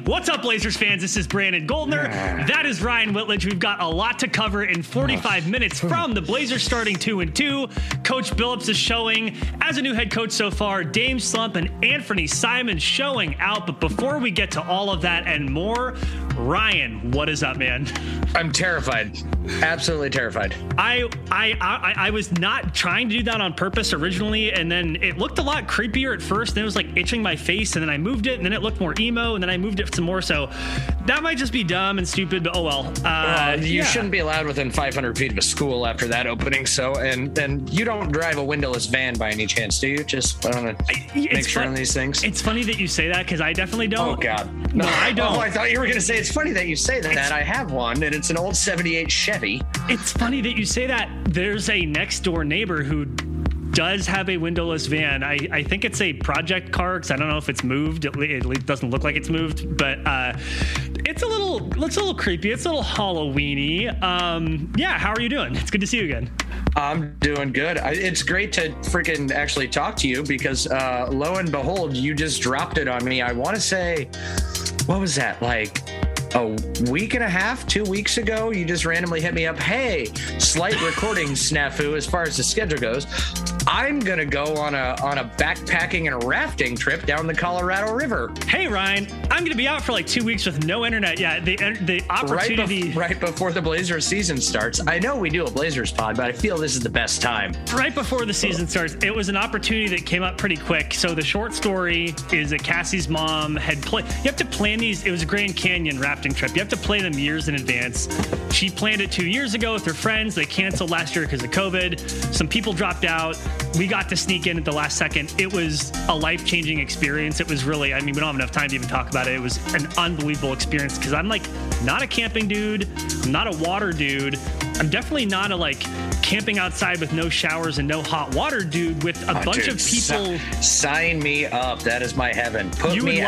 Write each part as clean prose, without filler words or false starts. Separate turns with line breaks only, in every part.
What's up, Blazers fans? This is Brandon Goldner. That is Ryan Whitledge. We've got a lot to cover in 45 minutes from the Blazers starting 2-2. Coach Billups is showing as a new head coach so far. Dame Slump and Anfernee Simons showing out. But before we get to all of that and more, Ryan, what is up, man?
I'm terrified. Absolutely terrified.
I was not trying to do that on purpose originally, and then it looked a lot creepier at first. Then it was like itching my face, and then I moved it, and then it looked more emo, and then I moved it some more. So that might just be dumb and stupid, but oh well.
You shouldn't be allowed within 500 feet of a school after that opening. So, and then you don't drive a windowless van by any chance, do you? Just want to make sure on these things.
It's funny that you say that because I definitely don't.
Oh God,
no, I don't.
Oh, I thought you were going to say it's funny that you say that. I have one, and it's an old '78 Chevy.
It's funny that you say that. There's a next door neighbor who does have a windowless van. I think it's a project car because I don't know if it's moved. It doesn't look like it's moved, but it's a little creepy. It's a little Halloween-y. Yeah, how are you doing? It's good to see you again.
I'm doing good. It's great to freaking actually talk to you because lo and behold, you just dropped it on me. I want to say, what was that, like a week and a half, 2 weeks ago? You just randomly hit me up. Hey, slight recording snafu as far as the schedule goes. I'm going to go on a backpacking and rafting trip down the Colorado River.
Hey, Ryan, I'm going to be out for like 2 weeks with no internet. Yeah, the opportunity.
Right before the Blazers season starts. I know we do a Blazers pod, but I feel this is the best time.
Right before the season starts, it was an opportunity that came up pretty quick. So the short story is that Cassie's mom had played. You have to plan these. It was a Grand Canyon rafting trip. You have to plan them years in advance. She planned it 2 years ago with her friends. They canceled last year because of COVID. Some people dropped out. We got to sneak in at the last second. It was a life-changing experience. It was really, I mean, we don't have enough time to even talk about it. It was an unbelievable experience because I'm like not a camping dude. I'm not a water dude. I'm definitely not a like camping outside with no showers and no hot water dude with a bunch of people.
Sign me up. That is my heaven. Put me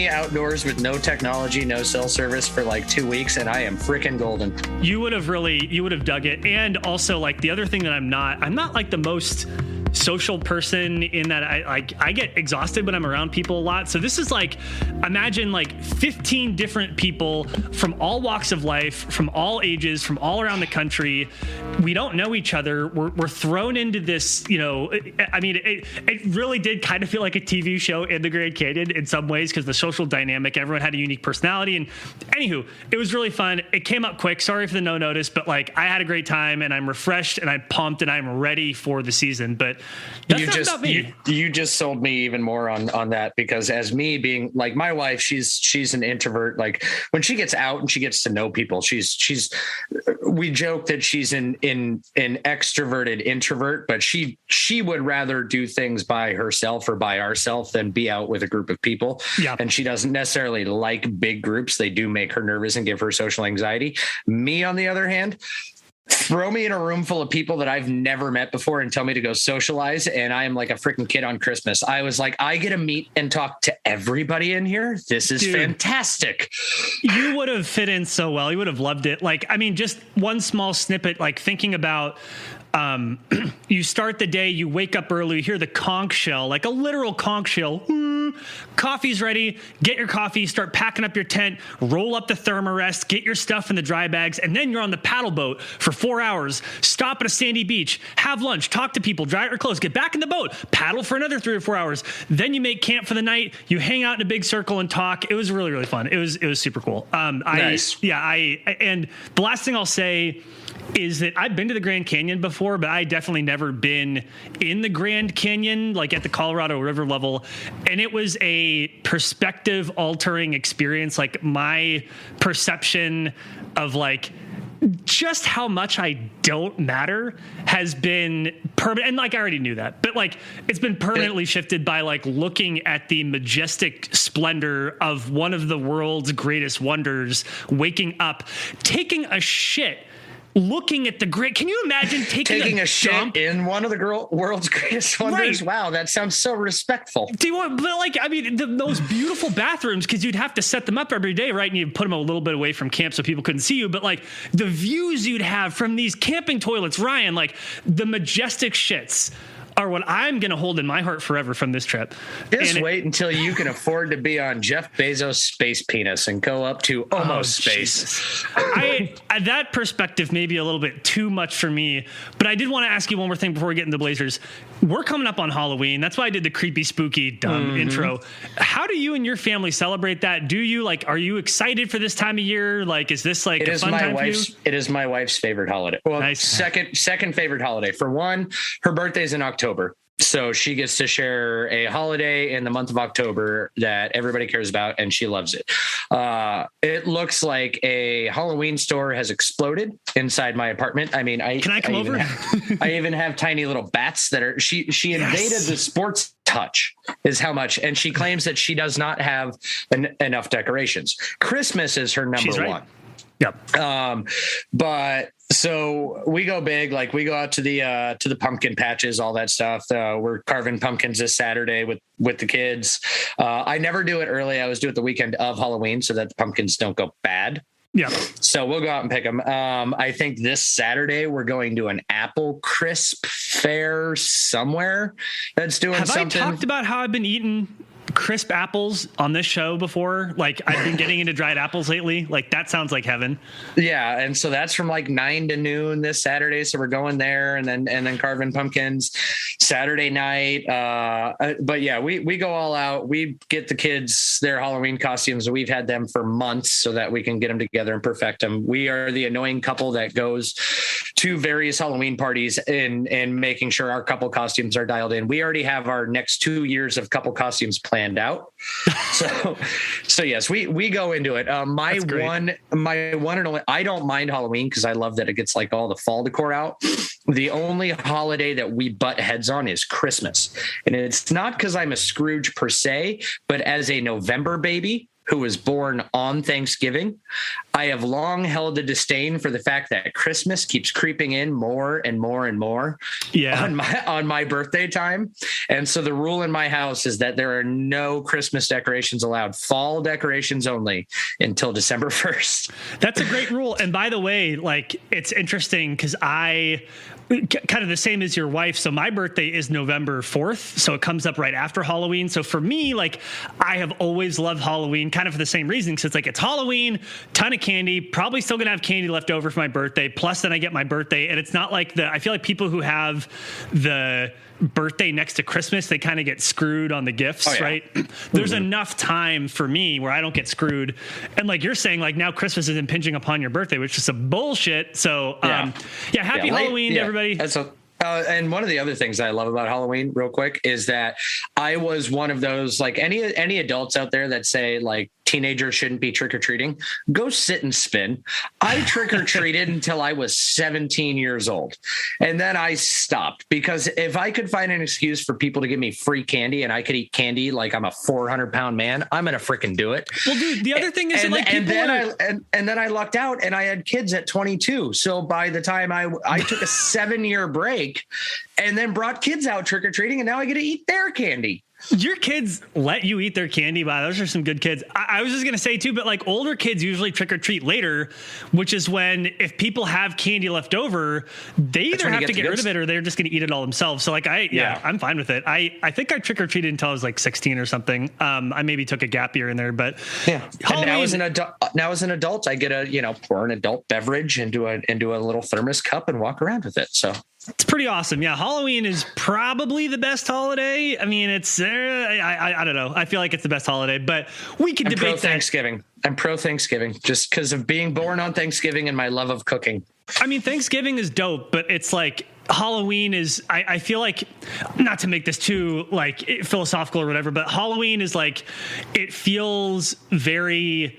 outdoors with no technology, no cell service for like 2 weeks, and I am freaking golden.
You would have dug it. And also, like, the other thing that I'm not like the most social person in that I get exhausted when I'm around people a lot. So this is like, imagine like 15 different people from all walks of life, from all ages, from all around the country. We don't know each other. We're thrown into this, you know, I mean, it really did kind of feel like a TV show in the Grand Canyon in some ways because the social dynamic, everyone had a unique personality. And anywho, it was really fun. It came up quick. Sorry for the no notice, but like I had a great time and I'm refreshed and I'm pumped and I'm ready for the season. But
you just sold me even more on that because as me being like my wife, she's an introvert. Like when she gets out and she gets to know people, we joke that she's an extroverted introvert, but she would rather do things by herself or by ourselves than be out with a group of people.
Yeah.
And she doesn't necessarily like big groups. They do make her nervous and give her social anxiety. Me, on the other hand, throw me in a room full of people that I've never met before and tell me to go socialize. And I am like a freaking kid on Christmas. I was like, I get to meet and talk to everybody in here. This is fantastic.
You would have fit in so well. You would have loved it. Like, I mean, just one small snippet, like thinking about, you start the day, you wake up early, you hear the conch shell, like a literal conch shell. Coffee's ready. Get your coffee, start packing up your tent, roll up the thermarest, get your stuff in the dry bags, and then you're on the paddle boat for 4 hours. Stop at a sandy beach, have lunch, talk to people, dry out your clothes, get back in the boat, paddle for another 3 or 4 hours. Then you make camp for the night. You hang out in a big circle and talk. It was really, really fun. It was super cool.
Nice.
And the last thing I'll say is that I've been to the Grand Canyon before, but I definitely never been in the Grand Canyon, like at the Colorado River level. And it was a perspective altering experience. Like my perception of like just how much I don't matter has been permanent. And like, I already knew that, but like, it's been permanently shifted by like looking at the majestic splendor of one of the world's greatest wonders, waking up, taking a shit, looking at the great. Can you imagine taking
a shit in one of the world's greatest wonders?
Right.
Wow, that sounds so respectful.
Do you want, but like, I mean, those beautiful bathrooms, because you'd have to set them up every day, right? And you'd put them a little bit away from camp so people couldn't see you. But like the views you'd have from these camping toilets, Ryan, like the majestic shits are what I'm going to hold in my heart forever from this trip.
Just wait until you can afford to be on Jeff Bezos' space penis and go up to almost space.
That perspective may be a little bit too much for me, but I did want to ask you one more thing before we get into Blazers. We're coming up on Halloween. That's why I did the creepy, spooky, dumb intro. How do you and your family celebrate that? Do you are you excited for this time of year? Like, is this like a fun time for you?
It is my wife's favorite holiday. Well, nice. Second favorite holiday. For one, her birthday's in October. So she gets to share a holiday in the month of October that everybody cares about, and she loves it. It looks like a Halloween store has exploded inside my apartment. I mean,
can I come over?
I even have tiny little bats that are. She invaded the sports touch is how much, and she claims that she does not have enough decorations. Christmas is her number one.
Yep.
But so we go big, like we go out to the pumpkin patches, all that stuff. We're carving pumpkins this Saturday with the kids. I never do it early. I always do it the weekend of Halloween so that the pumpkins don't go bad.
Yeah.
So we'll go out and pick them. I think this Saturday we're going to an apple crisp fair somewhere that's doing something.
Have I talked about how I've been eating crisp apples on this show before? Like, I've been getting into dried apples lately. Like, that sounds like heaven.
Yeah, and so that's from like 9 to noon this Saturday. So we're going there and then carving pumpkins Saturday night. But yeah, we go all out. We get the kids their Halloween costumes. We've had them for months so that we can get them together and perfect them. We are the annoying couple that goes to various Halloween parties and making sure our couple costumes are dialed in. We already have our next 2 years of couple costumes planned out. So yes, we go into it. My one and only, I don't mind Halloween because I love that it gets like all the fall decor out. The only holiday that we butt heads on is Christmas. And it's not because I'm a Scrooge per se, but as a November baby who was born on Thanksgiving, I have long held a disdain for the fact that Christmas keeps creeping in more and more and more on my birthday time. And so the rule in my house is that there are no Christmas decorations allowed, fall decorations only until December 1st.
That's a great rule. And by the way, like, it's interesting because I kind of the same as your wife. So my birthday is November 4th. So it comes up right after Halloween. So for me, like, I have always loved Halloween kind of for the same reason. Because it's like, it's Halloween, ton of candy, probably still going to have candy left over for my birthday. Plus then I get my birthday. And it's not like I feel like people who have the birthday next to Christmas, they kind of get screwed on the gifts, right? There's enough time for me where I don't get screwed. And like you're saying, like, now Christmas is impinging upon your birthday, which is some bullshit. So happy Halloween to everybody.
And one of the other things I love about Halloween real quick is that I was one of those, like, any adults out there that say like teenagers shouldn't be trick-or-treating, go sit and spin. I trick-or-treated until I was 17 years old. And then I stopped because if I could find an excuse for people to give me free candy and I could eat candy like I'm a 400-pound man, I'm going to freaking do it.
Well, dude, the other thing is
then I lucked out and I had kids at 22. So by the time I took a 7-year break and then brought kids out trick-or-treating, and now I get to eat their candy.
Your kids let you eat their candy? Wow, those are some good kids. I was just going to say, too, but like older kids usually trick or treat later, which is when if people have candy left over, they either have to get rid of it or they're just going to eat it all themselves. So like, I'm fine with it. I think I trick or treated until I was like 16 or something. I maybe took a gap year in there, but
yeah. And now as an adult, I get pour an adult beverage into a little thermos cup and walk around with it. So
it's pretty awesome. Yeah. Halloween is probably the best holiday. I mean, it's, I don't know. I feel like it's the best holiday, but we can debate that.
Thanksgiving. I'm pro Thanksgiving just because of being born on Thanksgiving and my love of cooking.
I mean, Thanksgiving is dope, but it's like Halloween is, I feel like, not to make this too like philosophical or whatever, but Halloween is like, it feels very,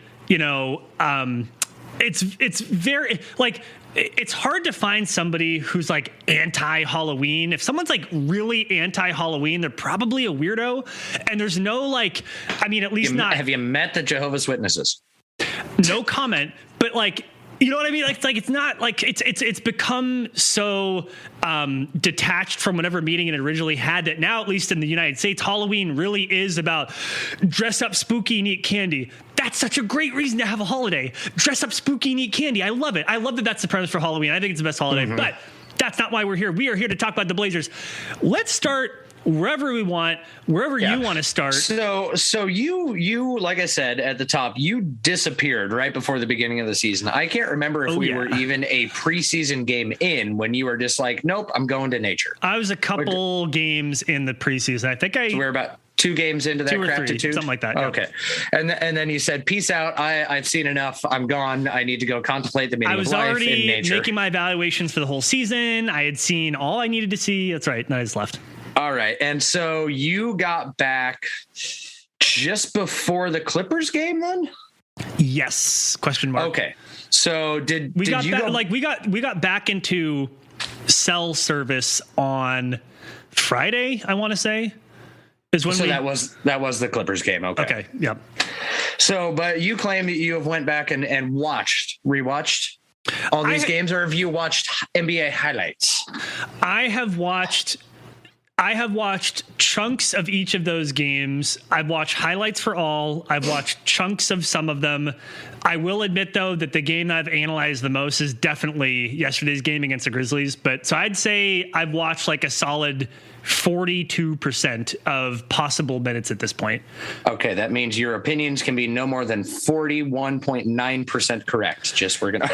it's very like, it's hard to find somebody who's like anti-Halloween. If someone's like really anti-Halloween, they're probably a weirdo. And there's no like, I mean, at least not.
Have you met the Jehovah's Witnesses?
No comment, but like, you know what I mean? Like, it's not like it's become so detached from whatever meaning it originally had that now, at least in the United States, Halloween really is about dress up spooky and eat candy. That's such a great reason to have a holiday. Dress up spooky and eat candy. I love it. I love that that's the premise for Halloween. I think it's the best holiday. Mm-hmm. But That's not why we're here. We are here to talk about the Blazers. Let's start wherever we want, wherever you want to start.
So you, like I said at the top, you disappeared right before the beginning of the season. I can't remember if we were even a preseason game in when you were just like, nope, I'm going to nature.
I was a couple games in the preseason. I think
so we're about 2 games into that craptitude,
something like that.
Okay. And then you said, peace out. I've seen enough. I'm gone. I need to go contemplate the meaning of life in nature.
I was already making my evaluations for the whole season. I had seen all I needed to see. That's right. And I just left.
All right. And so you got back just before the Clippers game then?
Yes. Question mark.
Okay. So we got back into cell service on Friday, I want to say. That was the Clippers game.
Okay. Yep.
So, but you claim that you have went back and rewatched all these games, or have you watched NBA highlights?
I have watched chunks of each of those games. I've watched highlights for all. I've watched chunks of some of them. I will admit, though, that the game that I've analyzed the most is definitely yesterday's game against the Grizzlies. But so I'd say I've watched like a solid 42% of possible minutes at this point.
Okay, that means your opinions can be no more than 41.9% correct. Just we're gonna.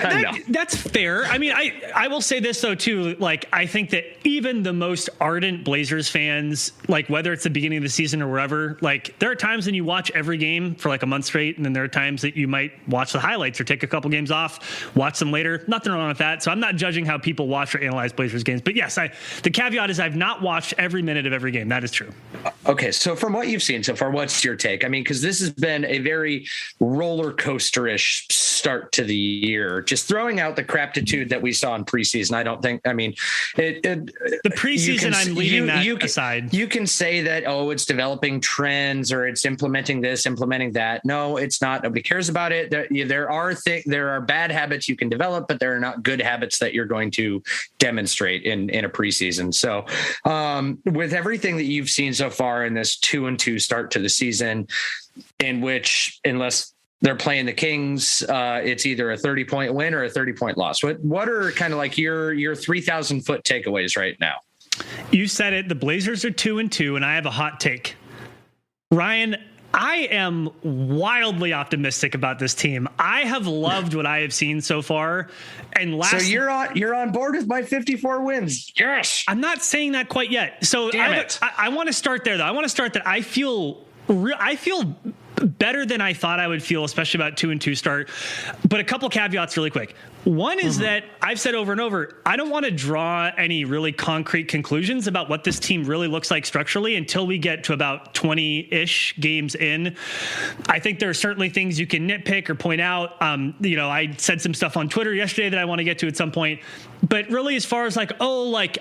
No.
That's fair. I mean, I will say this though too. Like, I think that even the most ardent Blazers fans, like whether it's the beginning of the season or wherever, like there are times when you watch every game for like a month straight, and then there are times that you might watch the highlights or take a couple games off, watch them later. Nothing wrong with that. So I'm not judging how people watch or analyze Blazers games. But yes, the caveat is I've not watched every minute of every game. That is true.
Okay, so from what you've seen so far, what's your take? I mean, because this has been a very roller coaster-ish start to the year. Just throwing out the craptitude that we saw in preseason, I don't think. I mean, the
preseason, I'm leaving aside.
You can say that, oh, it's developing trends or it's implementing this, implementing that. No, it's not. Nobody cares about it. There are bad habits you can develop, but there are not good habits that you're going to demonstrate in a preseason. So, with everything that you've seen so far in this 2-2 start to the season, in which, unless they're playing the Kings, it's either a 30-point win or a 30-point loss. What are kind of like your 3,000-foot takeaways right now?
You said it. The Blazers are 2-2, and I have a hot take. Ryan, I am wildly optimistic about this team. I have loved what I have seen so far. And
so you're on board with my 54 wins. Yes.
I'm not saying that quite yet. So I want to start there, though. I want to start that I feel better than I thought I would feel, especially about 2-2 start. But a couple caveats really quick. One is that I've said over and over, I don't want to draw any really concrete conclusions about what this team really looks like structurally until we get to about 20-ish games in. I think there are certainly things you can nitpick or point out. I said some stuff on Twitter yesterday that I want to get to at some point. But really, as far as I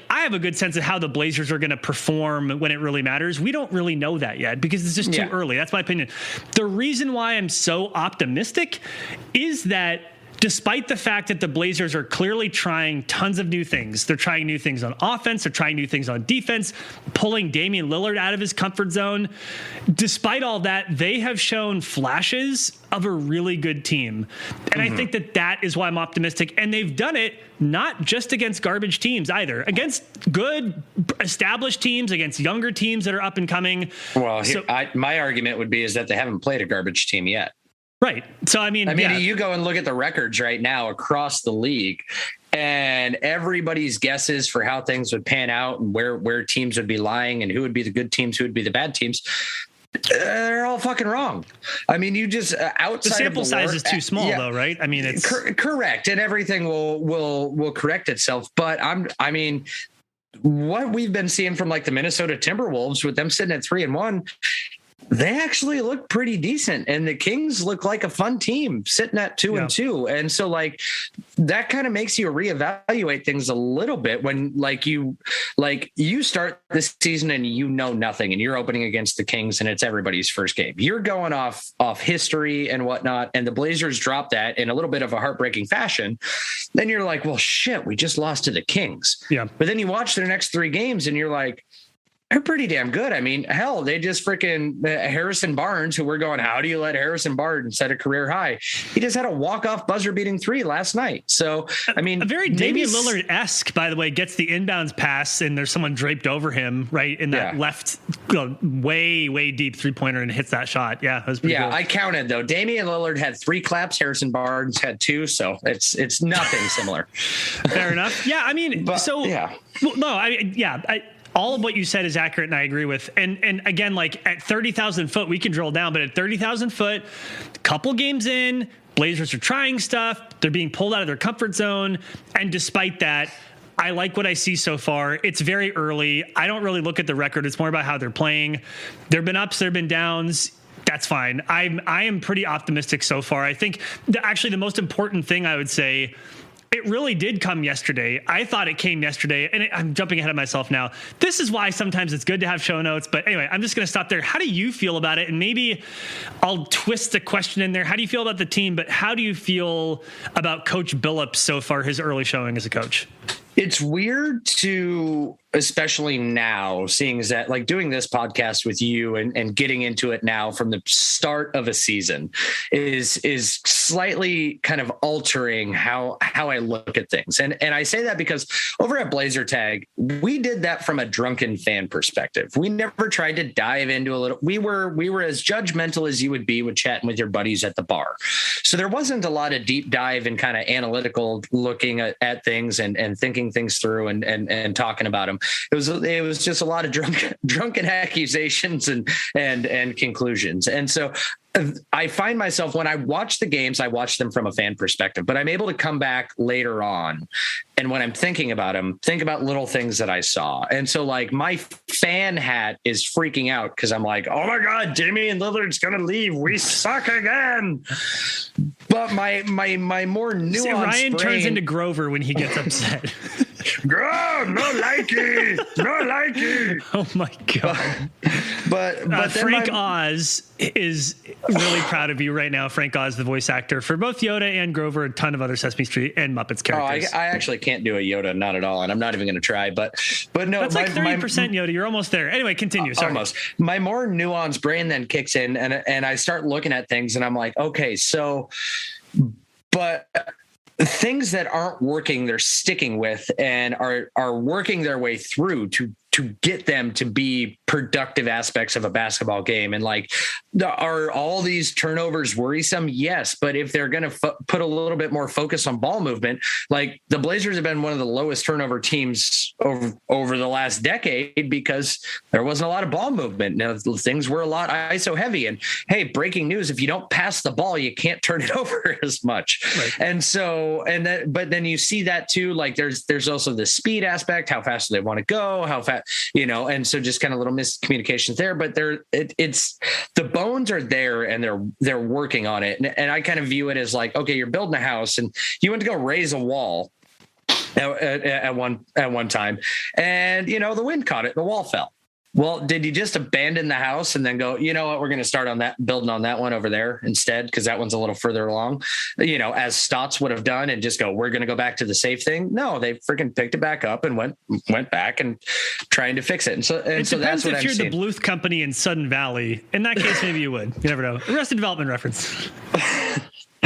have a good sense of how the Blazers are going to perform when it really matters, we don't really know that yet because it's just too early. That's my opinion. The reason why I'm so optimistic is that despite the fact that the Blazers are clearly trying tons of new things, they're trying new things on offense, they're trying new things on defense, pulling Damian Lillard out of his comfort zone. Despite all that, they have shown flashes of a really good team. And I think that is why I'm optimistic. And they've done it not just against garbage teams either, against good established teams, against younger teams that are up and coming.
Well, my argument would be is that they haven't played a garbage team yet.
Right. So,
you go and look at the records right now across the league, and everybody's guesses for how things would pan out and where teams would be lying and who would be the good teams, who would be the bad teams. They're all fucking wrong. I mean, you just outside
the sample size is too small, though, right? I mean, it's
correct, and everything will correct itself. But what we've been seeing from like the Minnesota Timberwolves with them sitting at 3-1. They actually look pretty decent, and the Kings look like a fun team sitting at 2-2. And so that kind of makes you reevaluate things a little bit when you start this season and nothing, and you're opening against the Kings and it's everybody's first game. You're going off history and whatnot, and the Blazers drop that in a little bit of a heartbreaking fashion. Then you're like, well, shit, we just lost to the Kings.
Yeah.
But then you watch their next 3 games and you're like, They're pretty damn good. I mean, hell, they just freaking Harrison Barnes, who we're going, how do you let Harrison Barnes set a career high? He just had a walk-off buzzer-beating 3 last night. So, I mean,
a very Damian Lillard-esque, by the way, gets the inbounds pass, and there's someone draped over him right in that left, way deep three-pointer, and hits that shot. Yeah, that was pretty cool.
I counted though. Damian Lillard had 3 claps. Harrison Barnes had 2. So it's nothing similar.
Fair enough. Yeah, I mean, all of what you said is accurate, and I agree with. And again, like at 30,000 foot, we can drill down, but at 30,000 foot, couple games in, Blazers are trying stuff. They're being pulled out of their comfort zone. And despite that, I like what I see so far. It's very early. I don't really look at the record. It's more about how they're playing. There have been ups, there have been downs. That's fine. I am pretty optimistic so far. I think actually the most important thing I would say, it really did come yesterday. I thought it came yesterday, and I'm jumping ahead of myself now. This is why sometimes it's good to have show notes. But anyway, I'm just going to stop there. How do you feel about it? And maybe I'll twist the question in there. How do you feel about the team? But how do you feel about Coach Billups so far, his early showing as a coach?
It's weird to, especially now, seeing as that, like doing this podcast with you and getting into it now from the start of a season is slightly kind of altering how I look at things. And I say that because over at Blazer Tag, we did that from a drunken fan perspective. We never tried to dive into a little, we were as judgmental as you would be with chatting with your buddies at the bar. So there wasn't a lot of deep dive and kind of analytical looking at things and thinking things through and talking about them. It was just a lot of drunken accusations and conclusions. And so I find myself, when I watch the games, I watch them from a fan perspective, but I'm able to come back later on. And when I'm thinking about them, think about little things that I saw. And so like my fan hat is freaking out because I'm like, oh my God, Damian Lillard's going to leave. We suck again. But my more nuanced
Ryan
brain
turns into Grover when he gets upset.
Grow, no likey, no likey.
Oh my God.
But
Frank Oz is really proud of you right now. Frank Oz, the voice actor for both Yoda and Grover, a ton of other Sesame Street and Muppets characters.
I actually can't do a Yoda, not at all, and I'm not even going to try. But no,
that's like 30% Yoda. You're almost there. Anyway, continue. Sorry.
Almost. My more nuanced brain then kicks in, and I start looking at things, and I'm like, okay, so, but things that aren't working, they're sticking with and are working their way through to get them to be productive aspects of a basketball game. And like, are all these turnovers worrisome? Yes. But if they're going to put a little bit more focus on ball movement, like the Blazers have been one of the lowest turnover teams over the last decade because there wasn't a lot of ball movement. Now things were a lot ISO heavy, and hey, breaking news, if you don't pass the ball, you can't turn it over as much. Right. And so, but then you see that too, like there's also the speed aspect, how fast do they want to go, how fast, and so just kind of little miscommunications there, but it's the bones are there and they're working on it. And I kind of view it as like, okay, you're building a house and you went to go raise a wall at one time, and the wind caught it, the wall fell. Well, did you just abandon the house and then go, you know what, we're going to start on that, building on that one over there instead, because that one's a little further along, as Stotts would have done, and just go, we're going to go back to the safe thing? No, they freaking picked it back up and went back and trying to fix it. And so that's what I'm saying. If
you're the Bluth Company in Sudden Valley, in that case, maybe you would. You never know. Arrested Development reference.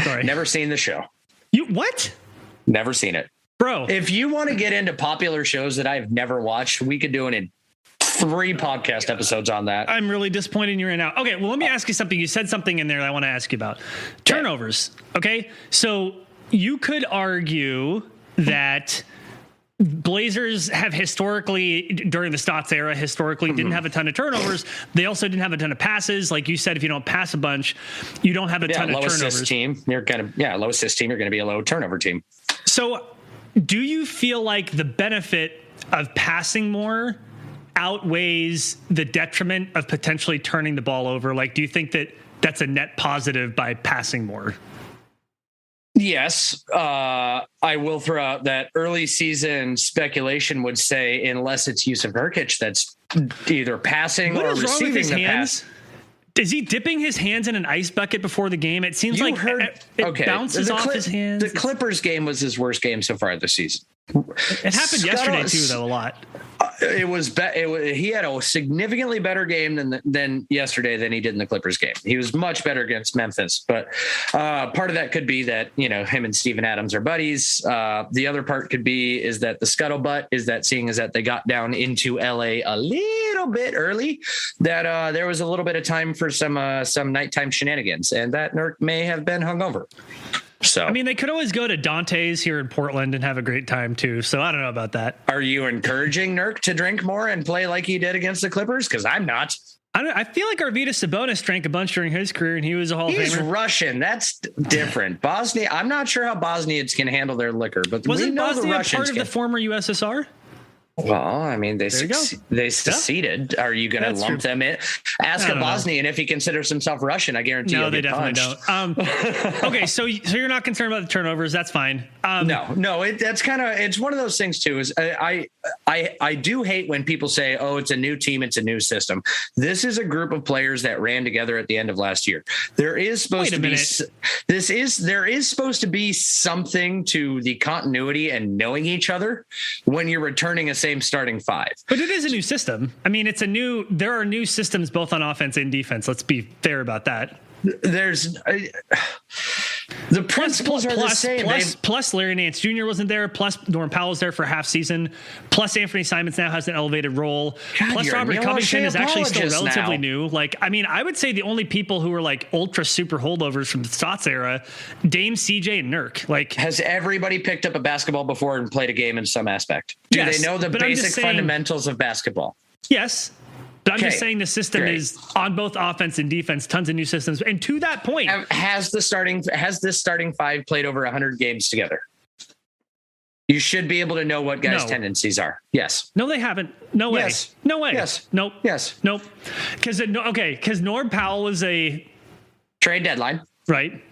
Sorry.
Never seen the show.
You what?
Never seen it.
Bro.
If you want to get into popular shows that I've never watched, we could do it in 3 podcast episodes on that.
I'm really disappointed in you right now. Okay, well, let me ask you something. You said something in there that I want to ask you about. Turnovers, okay? So you could argue that Blazers have historically, during the Stotts era, didn't have a ton of turnovers. They also didn't have a ton of passes. Like you said, if you don't pass a bunch, you don't have a ton of turnovers.
Low assist team, you're going to be a low turnover team. So
do you feel like the benefit of passing more outweighs the detriment of potentially turning the ball over? Like, do you think that that's a net positive by passing more?
Yes. I will throw out that early season speculation would say, unless it's Yusuf Nurkic that's either passing or receiving the pass.
Is he dipping his hands in an ice bucket before the game? It seems it bounces off his hands.
The Clippers game was his worst game so far this season.
It happened yesterday too, though, a lot.
He had a significantly better game than yesterday than he did in the Clippers game. He was much better against Memphis, but part of that could be that, him and Steven Adams are buddies. The other part could be is that the scuttlebutt is that seeing as that they got down into LA a little bit early, that there was a little bit of time for some nighttime shenanigans, and that Nurk may have been hungover. So, I
mean, they could always go to Dante's here in Portland and have a great time too. So I don't know about that.
Are you encouraging Nurk to drink more and play like he did against the Clippers? Because I'm not.
I feel like Arvydas Sabonis drank a bunch during his career, and he was a Hall of Famer.
He's Russian. That's different. Bosnia. I'm not sure how Bosnians can handle their liquor, but
wasn't
we know
Bosnia
the Russians
part of the former USSR?
Well, I mean, they seceded. Yeah. Are you going to lump them in? Ask a Bosnian if he considers himself Russian. I guarantee you.
No, they definitely don't. Okay, so you're not concerned about the turnovers. That's fine.
No. It's one of those things too. Is I do hate when people say, "Oh, it's a new team, it's a new system." This is a group of players that ran together at the end of last year. There is supposed to be something to the continuity and knowing each other when you're returning a same starting five.
But it is a new system. I mean, there are new systems both on offense and defense. Let's be fair about that.
The principles are the same.
Plus Larry Nance Jr. wasn't there. Plus Norm Powell was there for half season. Plus Anfernee Simons now has an elevated role. Plus Robert Covington is actually still relatively new. I would say the only people who are like ultra super holdovers from the Stotts era, Dame, CJ, and Nurk.
Has everybody picked up a basketball before and played a game in some aspect? Do they know the basic fundamentals of basketball?
Yes. But I'm just saying the system is on both offense and defense, tons of new systems. And to that point,
has this starting five played over 100 games together? You should be able to know what guys' tendencies are. Yes.
No, they haven't. No way.
Yes.
No way.
Yes.
Nope.
Yes.
Nope. Because Norm Powell was a
trade deadline.
Right.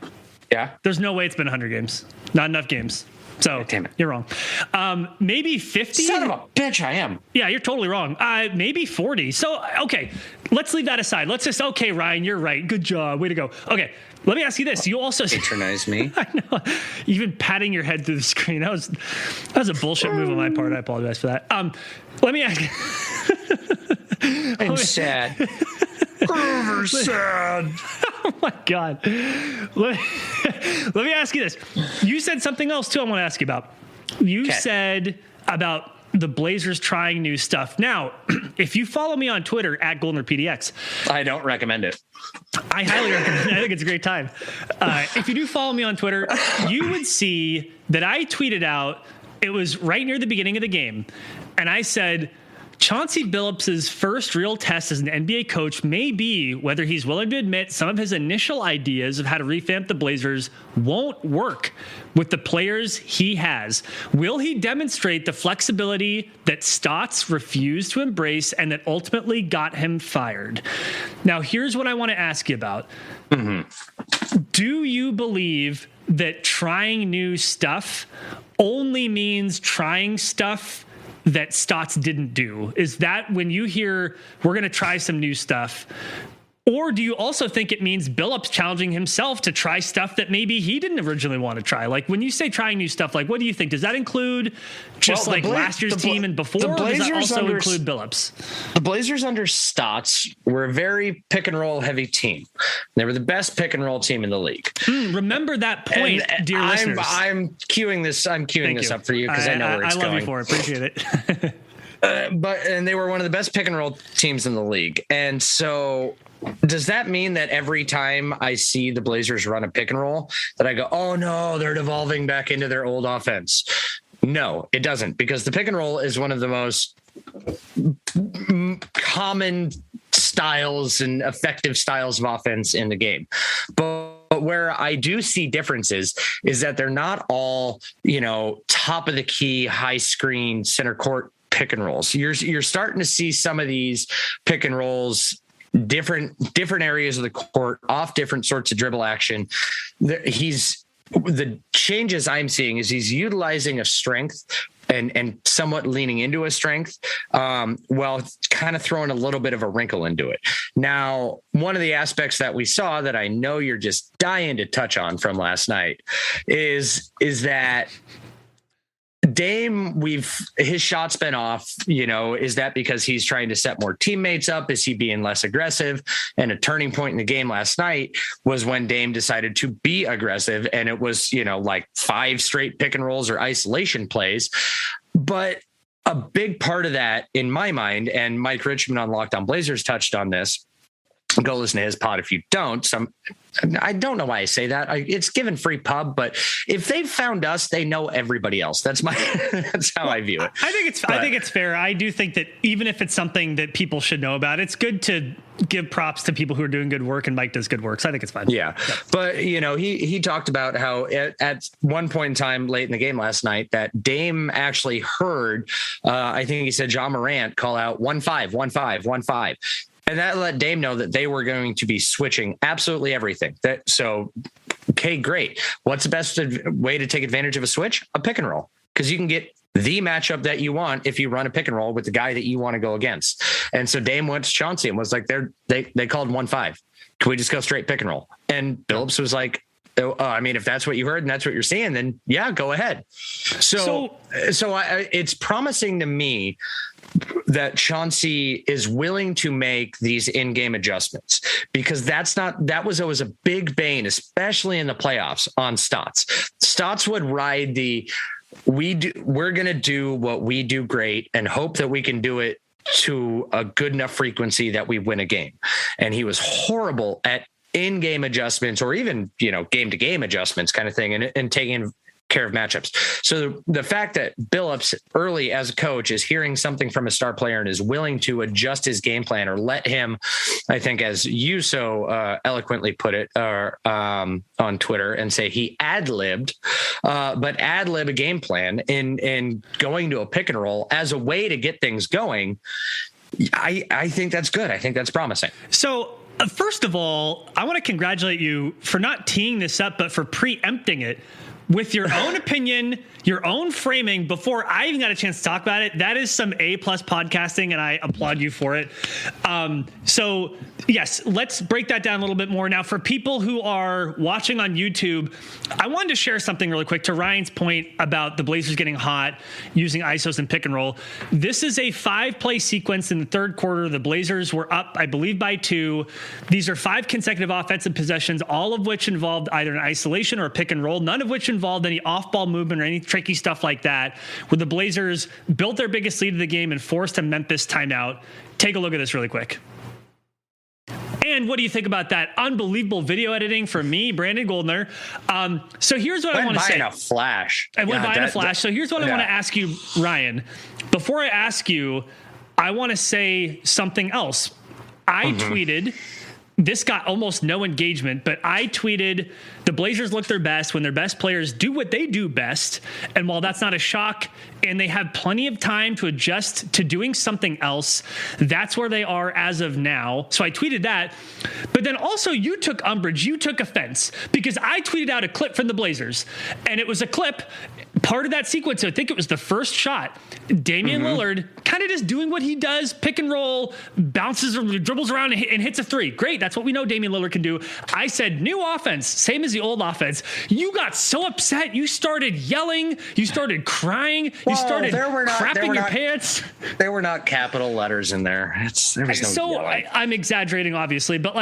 Yeah.
There's no way it's been 100 games. Not enough games. So
damn it.
You're wrong. Maybe 50.
Son of a bitch, I am.
Yeah, you're totally wrong. Maybe 40. So, okay, let's leave that aside. Let's just, okay, Ryan, you're right. Good job. Way to go. Okay, let me ask you this. You also
patronize me.
I know. You've been patting your head through the screen. That was a bullshit move on my part. I apologize for that. Let me ask you.
I'm sad. Sad.
Oh my God. Let me ask you this. You said something else too I want to ask you about. You said about the Blazers trying new stuff. Now, if you follow me on Twitter at GoldenPDX,
I don't recommend it.
I highly recommend it. I think it's a great time. If you do follow me on Twitter, you would see that I tweeted out, it was right near the beginning of the game, and I said, Chauncey Billups' first real test as an NBA coach may be whether he's willing to admit some of his initial ideas of how to revamp the Blazers won't work with the players he has. Will he demonstrate the flexibility that Stotts refused to embrace and that ultimately got him fired? Now, here's what I want to ask you about. Mm-hmm. Do you believe that trying new stuff only means trying stuff that Stotts didn't do? Is that when you hear we're going to try some new stuff? Or do you also think it means Billups challenging himself to try stuff that maybe he didn't originally want to try? Like when you say trying new stuff, like what do you think? Does that include just last year's team and before? Or does that also include Billups?
The Blazers under Stotts were a very pick and roll heavy team. They were the best pick and roll team in the league.
Remember that point, dear listeners.
I'm queuing this up for you because I know where it's going.
I love you for it. Appreciate it.
And they were one of the best pick and roll teams in the league. And so does that mean that every time I see the Blazers run a pick and roll that I go, oh no, they're devolving back into their old offense? No, it doesn't, because the pick and roll is one of the most common styles and effective styles of offense in the game. But where I do see differences is that they're not all, top of the key, high screen, center court pick and rolls. You're starting to see some of these pick and rolls, different areas of the court, off different sorts of dribble action. The changes I'm seeing is he's utilizing a strength and somewhat leaning into a strength, while kind of throwing a little bit of a wrinkle into it. Now, one of the aspects that we saw that I know you're just dying to touch on from last night is that Dame, his shot's been off, is that because he's trying to set more teammates up? Is he being less aggressive? And a turning point in the game last night was when Dame decided to be aggressive, and it was, like 5 straight pick and rolls or isolation plays. But a big part of that in my mind, and Mike Richmond on Locked On Blazers touched on this, go listen to his pod if you don't. I don't know why I say that. It's given free pub, but if they've found us, they know everybody else. That's how I view it.
I think it's fair. I do think that even if it's something that people should know about, it's good to give props to people who are doing good work, and Mike does good work. So I think it's fine.
Yeah. But he talked about how at one point in time late in the game last night that Dame actually heard, I think he said Ja Morant call out 1-5, 1-5, 1-5. And that let Dame know that they were going to be switching absolutely everything. Okay, great. What's the best way to take advantage of a switch? A pick and roll, because you can get the matchup that you want if you run a pick and roll with the guy that you want to go against. And so Dame went to Chauncey and was like, they called 1-5. Can we just go straight pick and roll? And Billups was like, if that's what you heard and that's what you're seeing, then yeah, go ahead. So it's promising to me that Chauncey is willing to make these in-game adjustments, because that was always a big bane, especially in the playoffs, on Stotts. Stotts would ride we're going to do what we do great and hope that we can do it to a good enough frequency that we win a game. And he was horrible at in-game adjustments, or even, game-to-game adjustments kind of thing, and taking care of matchups. So the fact that Billups early as a coach is hearing something from a star player and is willing to adjust his game plan, or let him, I think, as you so eloquently put it on Twitter, and say he ad-libbed, but ad-lib a game plan in going to a pick and roll as a way to get things going. I think that's good. I think that's promising.
So first of all, I want to congratulate you for not teeing this up, but for preempting it with your own opinion, your own framing before I even got a chance to talk about it. That is some A+ podcasting, and I applaud you for it. So yes, let's break that down a little bit more. Now, for people who are watching on YouTube, I wanted to share something really quick to Ryan's point about the Blazers getting hot using ISOs and pick and roll. This is a 5-play sequence in the third quarter. The Blazers were up, I believe, by 2. These are 5 consecutive offensive possessions, all of which involved either an isolation or a pick and roll, none of which involved any off-ball movement or any tricky stuff like that, where the Blazers built their biggest lead of the game and forced a Memphis timeout. Take a look at this really quick. And what do you think about that unbelievable video editing from me, Brandon Goldner? So here's what I want to say.
In a flash.
I went by in a flash. So here's what I want to ask you, Ryan. Before I ask you, I want to say something else. I tweeted, this got almost no engagement, but I tweeted, the Blazers look their best when their best players do what they do best. And while that's not a shock, and they have plenty of time to adjust to doing something else, that's where they are as of now. So I tweeted that. But then also you took umbrage, you took offense, because I tweeted out a clip from the Blazers, and it was a clip, part of that sequence. I think it was the first shot. Damian Lillard kind of just doing what he does, pick and roll, bounces or dribbles around and hits a 3. Great. That's what we know Damian Lillard can do. I said, new offense, same as the old offense. You got so upset. You started yelling. You started crying. You started crapping your pants.
There were not capital letters in there. There was no
so I'm exaggerating, obviously, but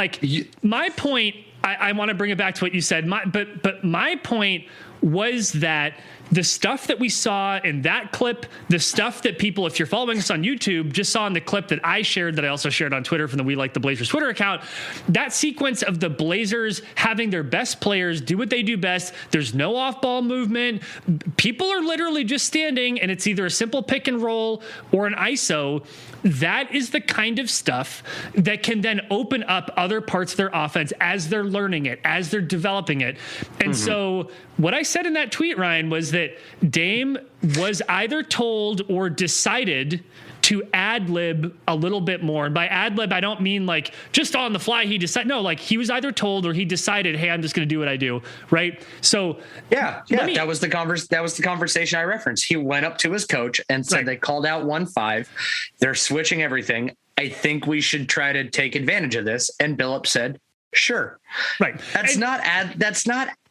my point, I want to bring it back to what you said. But my point was that the stuff that we saw in that clip, the stuff that people, if you're following us on YouTube, just saw in the clip that I shared, that I also shared on Twitter from the We Like the Blazers Twitter account, that sequence of the Blazers having their best players do what they do best. There's no off-ball movement. People are literally just standing, and it's either a simple pick and roll or an ISO. That is the kind of stuff that can then open up other parts of their offense as they're learning it, as they're developing it. And so what I said in that tweet, Ryan, was that Dame was either told or decided to ad-lib a little bit more. And by ad-lib, I don't mean like just on the fly he decided. No, like he was either told or he decided, hey, I'm just going to do what I do, right? So
that was the conversation I referenced. He went up to his coach and said they called out 1-5. They're switching everything. I think we should try to take advantage of this. And Billups said, sure.
Right.
That's not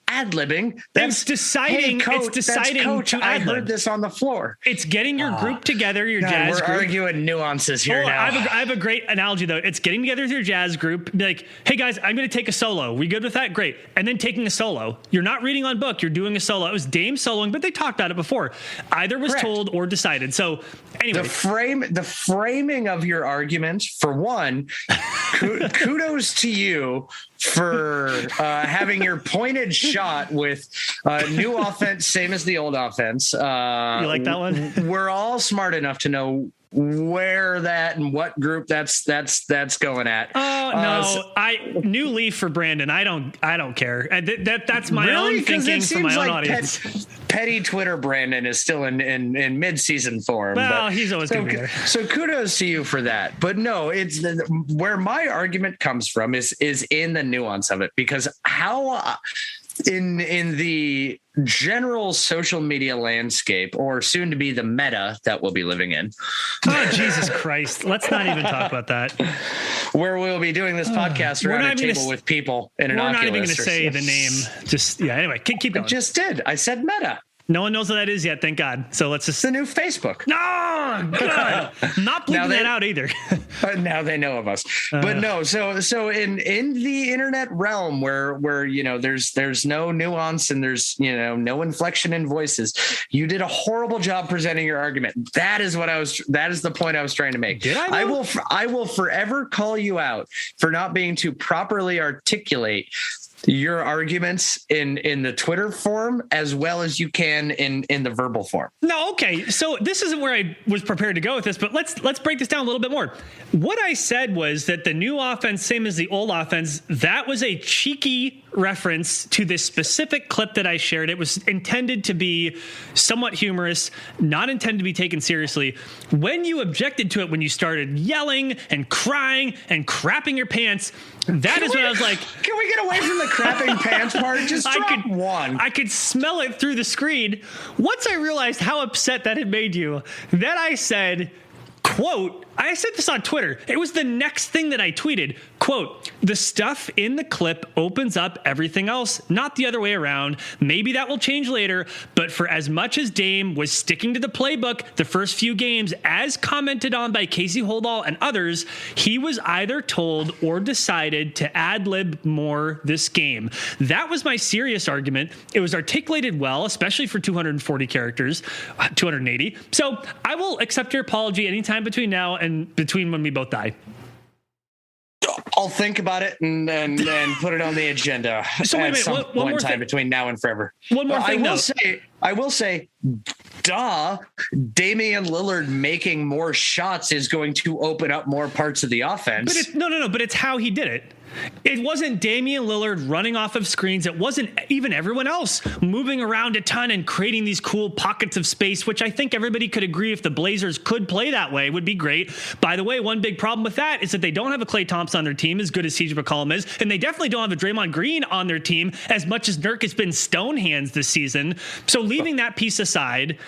ad-libbing.
It's deciding.
Hey, coach,
it's deciding.
Coach,
to
I
ad-lib.
heard this on the floor.
It's getting your group together, your
God,
jazz
we're
group.
arguing nuances here now.
I have a great analogy though. It's getting together with your jazz group. Be like, hey guys, I'm going to take a solo. We good with that? Great. And then taking a solo. You're not reading on book. You're doing a solo. It was Dame soloing, but they talked about it before. Either was told or decided. So anyway,
the framing of your argument, for one, kudos to you for having your pointed shot with new offense, same as the old offense. You
like that one?
We're all smart enough to know where that and what group that's going at.
Oh no, new leaf for Brandon. I don't care. That's my own thinking for my own audience.
Petty Twitter Brandon is still in mid-season form.
Well, he's always going to be there.
So kudos to you for that. But no, it's where my argument comes from is in the nuance of it, because how in the general social media landscape, or soon to be the meta that we'll be living in.
Oh, Jesus Christ. Let's not even talk about that.
Where we'll be doing this podcast around a table with people in an Oculus.
We're not even going to say the name. Anyway, keep going.
I just did. I said meta.
No one knows what that is yet, thank God. So let's just...
It's the new Facebook.
No, God. Not bleeping that out either.
Now they know of us. But no, so in the internet realm where there's no nuance and there's no inflection in voices, you did a horrible job presenting your argument. That is the point I was trying to make.
Did I?
I will forever call you out for not being to properly articulate your arguments in the Twitter form as well as you can in the verbal form.
No, okay. So this isn't where I was prepared to go with this, but let's break this down a little bit more. What I said was that the new offense, same as the old offense, that was a cheeky reference to this specific clip that I shared. It was intended to be somewhat humorous, not intended to be taken seriously. When you objected to it, when you started yelling and crying and crapping your pants, that is when I was like,
can we get away from the crapping pants part? Just drop one.
I could smell it through the screen. Once I realized how upset that had made you, then I said, quote, I said this on Twitter. It was the next thing that I tweeted. Quote, the stuff in the clip opens up everything else, not the other way around. Maybe that will change later, but for as much as Dame was sticking to the playbook the first few games, as commented on by Casey Holdall and others, he was either told or decided to ad-lib more this game. That was my serious argument. It was articulated well, especially for 240 characters, 280. So I will accept your apology anytime between now and between when we both die.
I'll think about it and put it on the agenda
so
at some point in time between now and forever.
One more thing,
I will say, Damian Lillard making more shots is going to open up more parts of the offense.
But it's how he did it. It wasn't Damian Lillard running off of screens. It wasn't even everyone else moving around a ton and creating these cool pockets of space, which I think everybody could agree if the Blazers could play that way would be great. By the way, one big problem with that is that they don't have a Klay Thompson on their team, as good as CJ McCollum is, and they definitely don't have a Draymond Green on their team, as much as Nurk has been stone hands this season. So leaving that piece aside,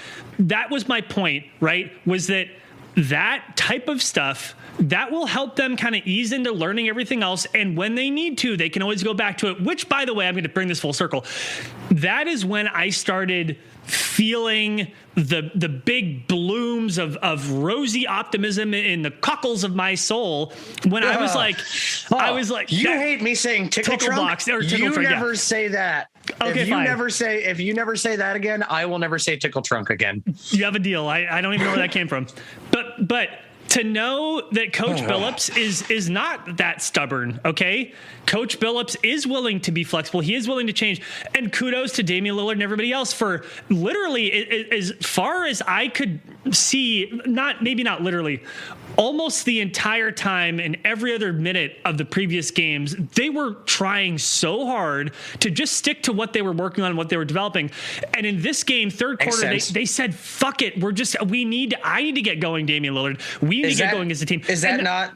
that was my point, right? Was that type of stuff that will help them kind of ease into learning everything else. And when they need to, they can always go back to it, which, by the way, I'm going to bring this full circle. That is when I started feeling the big blooms of rosy optimism in the cockles of my soul when I was like,
you hate me saying tickle trunk? You never say that.
Okay,
if you never say that again, I will never say tickle trunk again.
You have a deal. I don't even know where that came from. But to know that Coach Billups is not that stubborn, okay? Coach Billups is willing to be flexible. He is willing to change. And kudos to Damian Lillard and everybody else for literally, as far as I could see, maybe not literally, almost the entire time and every other minute of the previous games, they were trying so hard to just stick to what they were working on, what they were developing. And in this game, third quarter, they said, fuck it. I need to get going, Damian Lillard. We need to get going as a team.
Is that not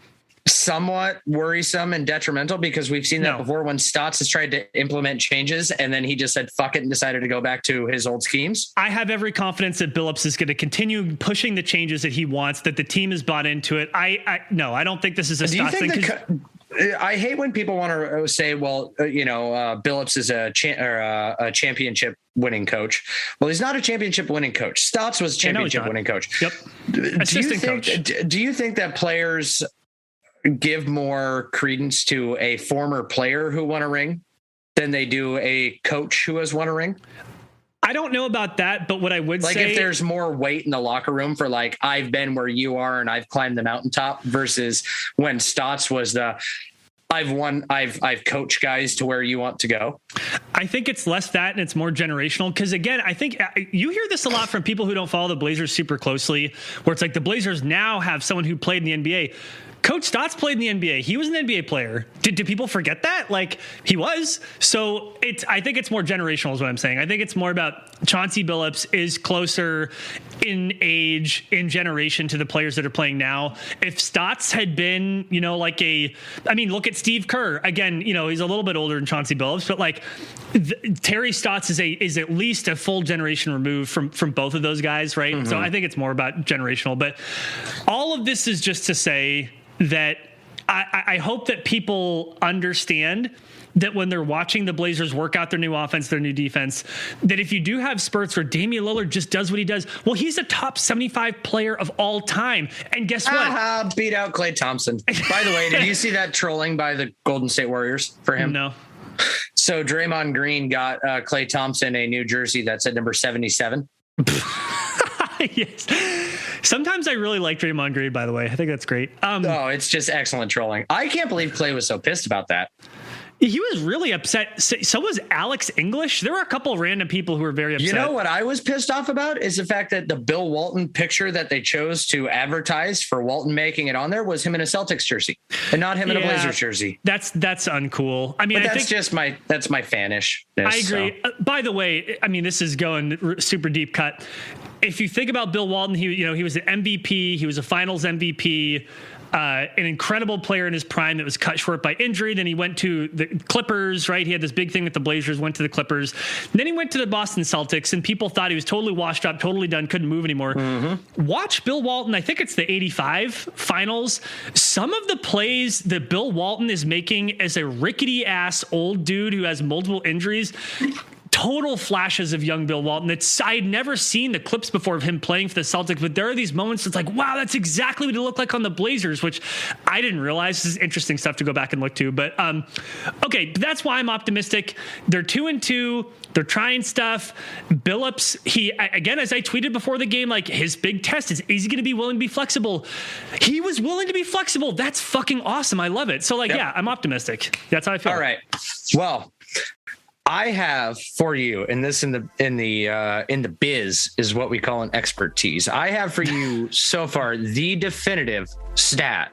somewhat worrisome and detrimental? Because we've seen that before when Stotts has tried to implement changes and then he just said fuck it and decided to go back to his old schemes.
I have every confidence that Billups is going to continue pushing the changes that he wants, that the team has bought into it. I don't think this is a Stotts thing.
I hate when people want to say, well, Billups is a championship winning coach. Well, he's not a championship winning coach. Stotts was a championship winning coach.
Yep.
Do you think that players give more credence to a former player who won a ring than they do a coach who has won a ring?
I don't know about that, but what I would say,
if there's more weight in the locker room for like, I've been where you are and I've climbed the mountaintop, versus when Stotts was I've coached guys to where you want to go.
I think it's less that and it's more generational. Because again, I think you hear this a lot from people who don't follow the Blazers super closely, where it's like the Blazers now have someone who played in the NBA. Coach Stotts played in the NBA. He was an NBA player. Did people forget that? Like, he was. So I think it's more generational is what I'm saying. I think it's more about Chauncey Billups is closer in age, in generation to the players that are playing now. If Stotts had been, look at Steve Kerr. Again, he's a little bit older than Chauncey Billups, but like Terry Stotts is at least a full generation removed from both of those guys, right? Mm-hmm. So I think it's more about generational. But all of this is just to say that I hope that people understand that when they're watching the Blazers work out their new offense, their new defense, that if you do have spurts where Damian Lillard just does what he does, well, he's a top 75 player of all time. And guess what?
Beat out Klay Thompson. By the way, did you see that trolling by the Golden State Warriors for him?
No.
So Draymond Green got Klay Thompson a new jersey that said number 77.
Yes. Sometimes I really like Draymond Green, by the way. I think that's great.
It's just excellent trolling. I can't believe Klay was so pissed about that.
He was really upset. So was Alex English. There were a couple of random people who were very upset.
You know what I was pissed off about is the fact that the Bill Walton picture that they chose to advertise for Walton making it on there was him in a Celtics jersey and not him in a Blazers jersey.
That's uncool. I mean,
but that's my fanish.
I agree. So. By the way, I mean, this is going super deep cut. If you think about Bill Walton, he was an MVP. He was a Finals MVP. An incredible player in his prime that was cut short by injury. Then he went to the Clippers, right? He had this big thing with the Blazers, went to the Clippers. Then he went to the Boston Celtics, and people thought he was totally washed up, totally done, couldn't move anymore. Mm-hmm. Watch Bill Walton. I think it's the 85 finals. Some of the plays that Bill Walton is making as a rickety-ass old dude who has multiple injuries, total flashes of young Bill Walton. I had never seen the clips before of him playing for the Celtics, but there are these moments it's like, wow, that's exactly what it looked like on the Blazers, which I didn't realize. This is interesting stuff to go back and look to. But okay, that's why I'm optimistic. They're 2-2. They're trying stuff. Billups, again, as I tweeted before the game, like his big test is he going to be willing to be flexible? He was willing to be flexible. That's fucking awesome. I love it. So yeah, I'm optimistic. That's how I feel.
All right. Well, I have for you, and this in the biz is what we call an expertise. I have for you so far the definitive stat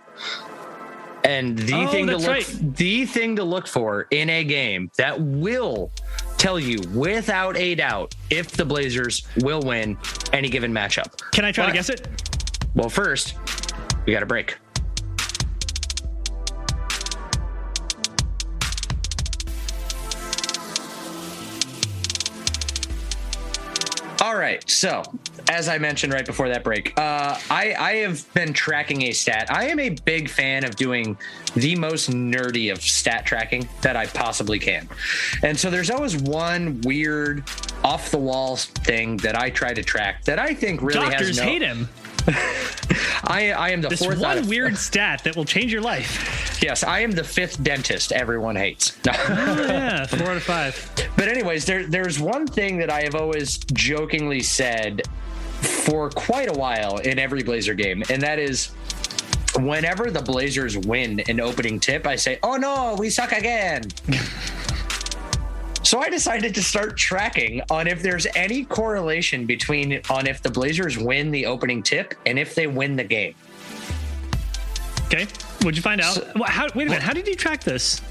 and the thing to look for in a game that will tell you without a doubt if the Blazers will win any given matchup.
Can I try to guess it?
Well, first we got a break. All right. So, as I mentioned right before that break, I have been tracking a stat. I am a big fan of doing the most nerdy of stat tracking that I possibly can. And so there's always one weird off the wall thing that I try to track that I think really
Doctors hate him.
I am the
this
fourth
one weird stat that will change your life.
Yes, I am the fifth dentist everyone hates.
Yeah, 4 out of 5.
But anyways, there's one thing that I have always jokingly said for quite a while in every Blazer game, and that is whenever the Blazers win an opening tip, I say, oh no, we suck again. So I decided to start tracking on if there's any correlation on if the Blazers win the opening tip and if they win the game.
Okay. What'd you find out? Wait a minute. How did you track this?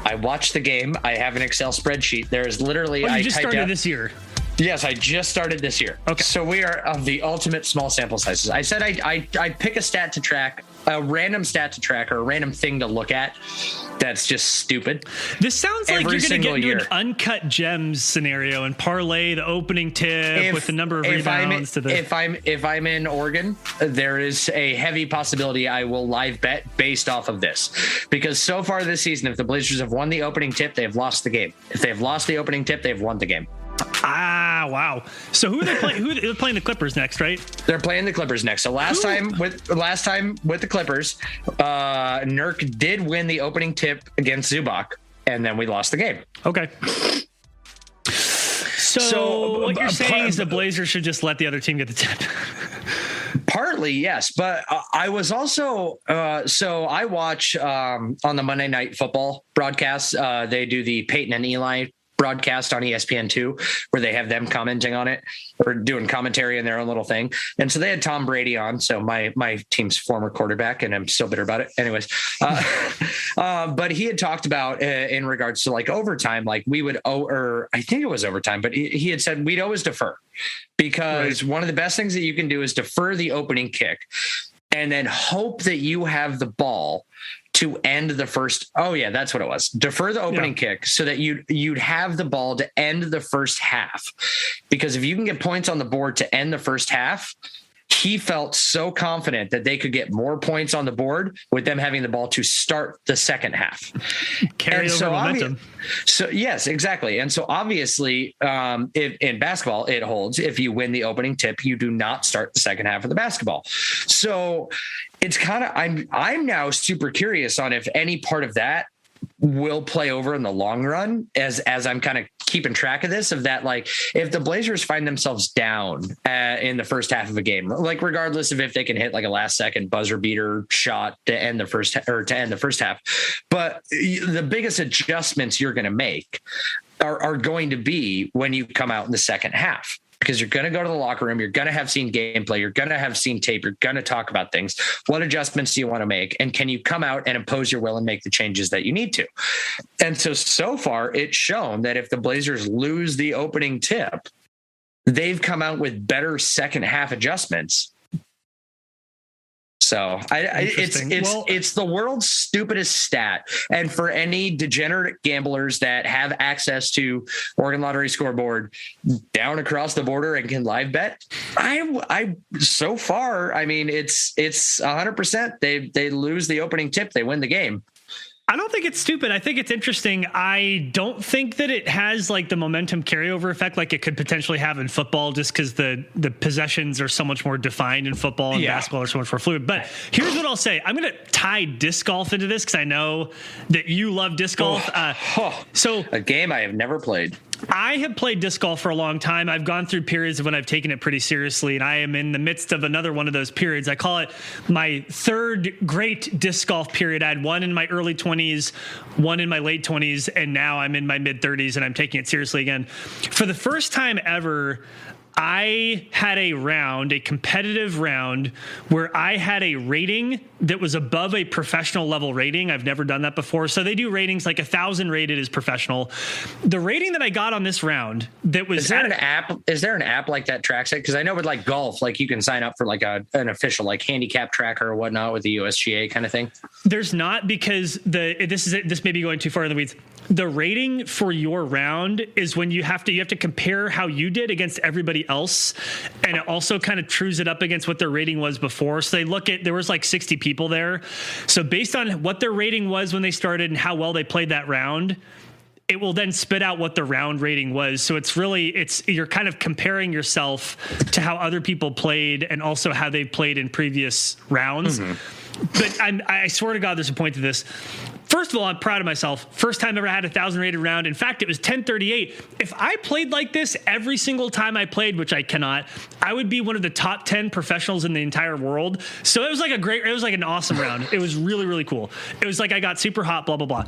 I watched the game. I have an Excel spreadsheet. There is literally...
you just started this year.
Yes, I just started this year.
Okay.
So we are of the ultimate small sample sizes. I said I'd pick a stat to track a random stat to track or a random thing to look at that's just stupid.
This sounds like you're going to get into
year.
an uncut gems scenario and parlay the opening tip with the number of rebounds
if I'm in Oregon, there is a heavy possibility I will live bet based off of this, because so far this season, if the Blazers have won the opening tip, they've lost the game. If they've lost the opening tip, they've won the game.
Ah, wow. So who are they playing? They're playing the Clippers next, right?
They're playing the Clippers next. So last time with the Clippers, Nurk did win the opening tip against Zubac, and then we lost the game.
Okay. So what you're saying is the Blazers should just let the other team get the tip.
Partly, yes. But I was also, so I watch on the Monday Night Football broadcasts, they do the Peyton and Eli broadcast on ESPN2, where they have them commenting on it or doing commentary in their own little thing. And so they had Tom Brady on, so my team's former quarterback, and I'm still bitter about it. Anyways, but he had talked about in regards to like overtime, like we would or I think it was overtime, but he had said we'd always defer, because one of the best things that you can do is defer the opening kick and then hope that you have the ball to end the first. Oh yeah, that's what it was. Defer the opening kick so that you'd have the ball to end the first half, because if you can get points on the board to end the first half, he felt so confident that they could get more points on the board with them having the ball to start the second half.
Carry over momentum.
So yes, exactly. And so obviously in basketball, it holds. If you win the opening tip, you do not start the second half of the basketball. So it's kind of, I'm now super curious on if any part of that will play over in the long run, as I'm kind of keeping track of this, of that, like if the Blazers find themselves down in the first half of a game, like regardless of if they can hit like a last second buzzer beater shot to end the first half, but the biggest adjustments you're going to make are going to be when you come out in the second half. Because you're going to go to the locker room, you're going to have seen gameplay, you're going to have seen tape, you're going to talk about things. What adjustments do you want to make? And can you come out and impose your will and make the changes that you need to? And so far, it's shown that if the Blazers lose the opening tip, they've come out with better second half adjustments. So it's the world's stupidest stat. And for any degenerate gamblers that have access to Oregon Lottery scoreboard down across the border and can live bet, I so far, I mean, it's 100%. They lose the opening tip, they win the game.
I don't think it's stupid. I think it's interesting. I don't think that it has like the momentum carryover effect like it could potentially have in football, just because the possessions are so much more defined in football, and basketball are so much more fluid. But here's what I'll say. I'm going to tie disc golf into this because I know that you love disc golf. So
a game I have never played.
I have played disc golf for a long time. I've gone through periods when I've taken it pretty seriously, and I am in the midst of another one of those periods. I call it my third great disc golf period. I had one in my early 20s, one in my late 20s, and now I'm in my mid 30s, and I'm taking it seriously again. For the first time ever, I had a competitive round, where I had a rating that was above a professional level rating. I've never done that before. So they do ratings like 1,000 rated is professional. The rating that I got on this round that was...
Is there an app like that tracks it? Because I know with like golf, like you can sign up for like an official like handicap tracker or whatnot with the USGA kind of thing.
There's not, because this may be going too far in the weeds. The rating for your round is when you have to compare how you did against everybody else, and it also kind of trues it up against what their rating was before. So they look at, there was like 60 people there, so based on what their rating was when they started and how well they played that round, it will then spit out what the round rating was. So you're kind of comparing yourself to how other people played and also how they played in previous rounds. But I swear to God, there's a point to this. First of all, I'm proud of myself. First time ever had 1,000 rated round. In fact, it was 1038. If I played like this every single time I played, which I cannot, I would be one of the top 10 professionals in the entire world. So it was like an awesome round. It was really, really cool. It was like I got super hot, blah, blah, blah.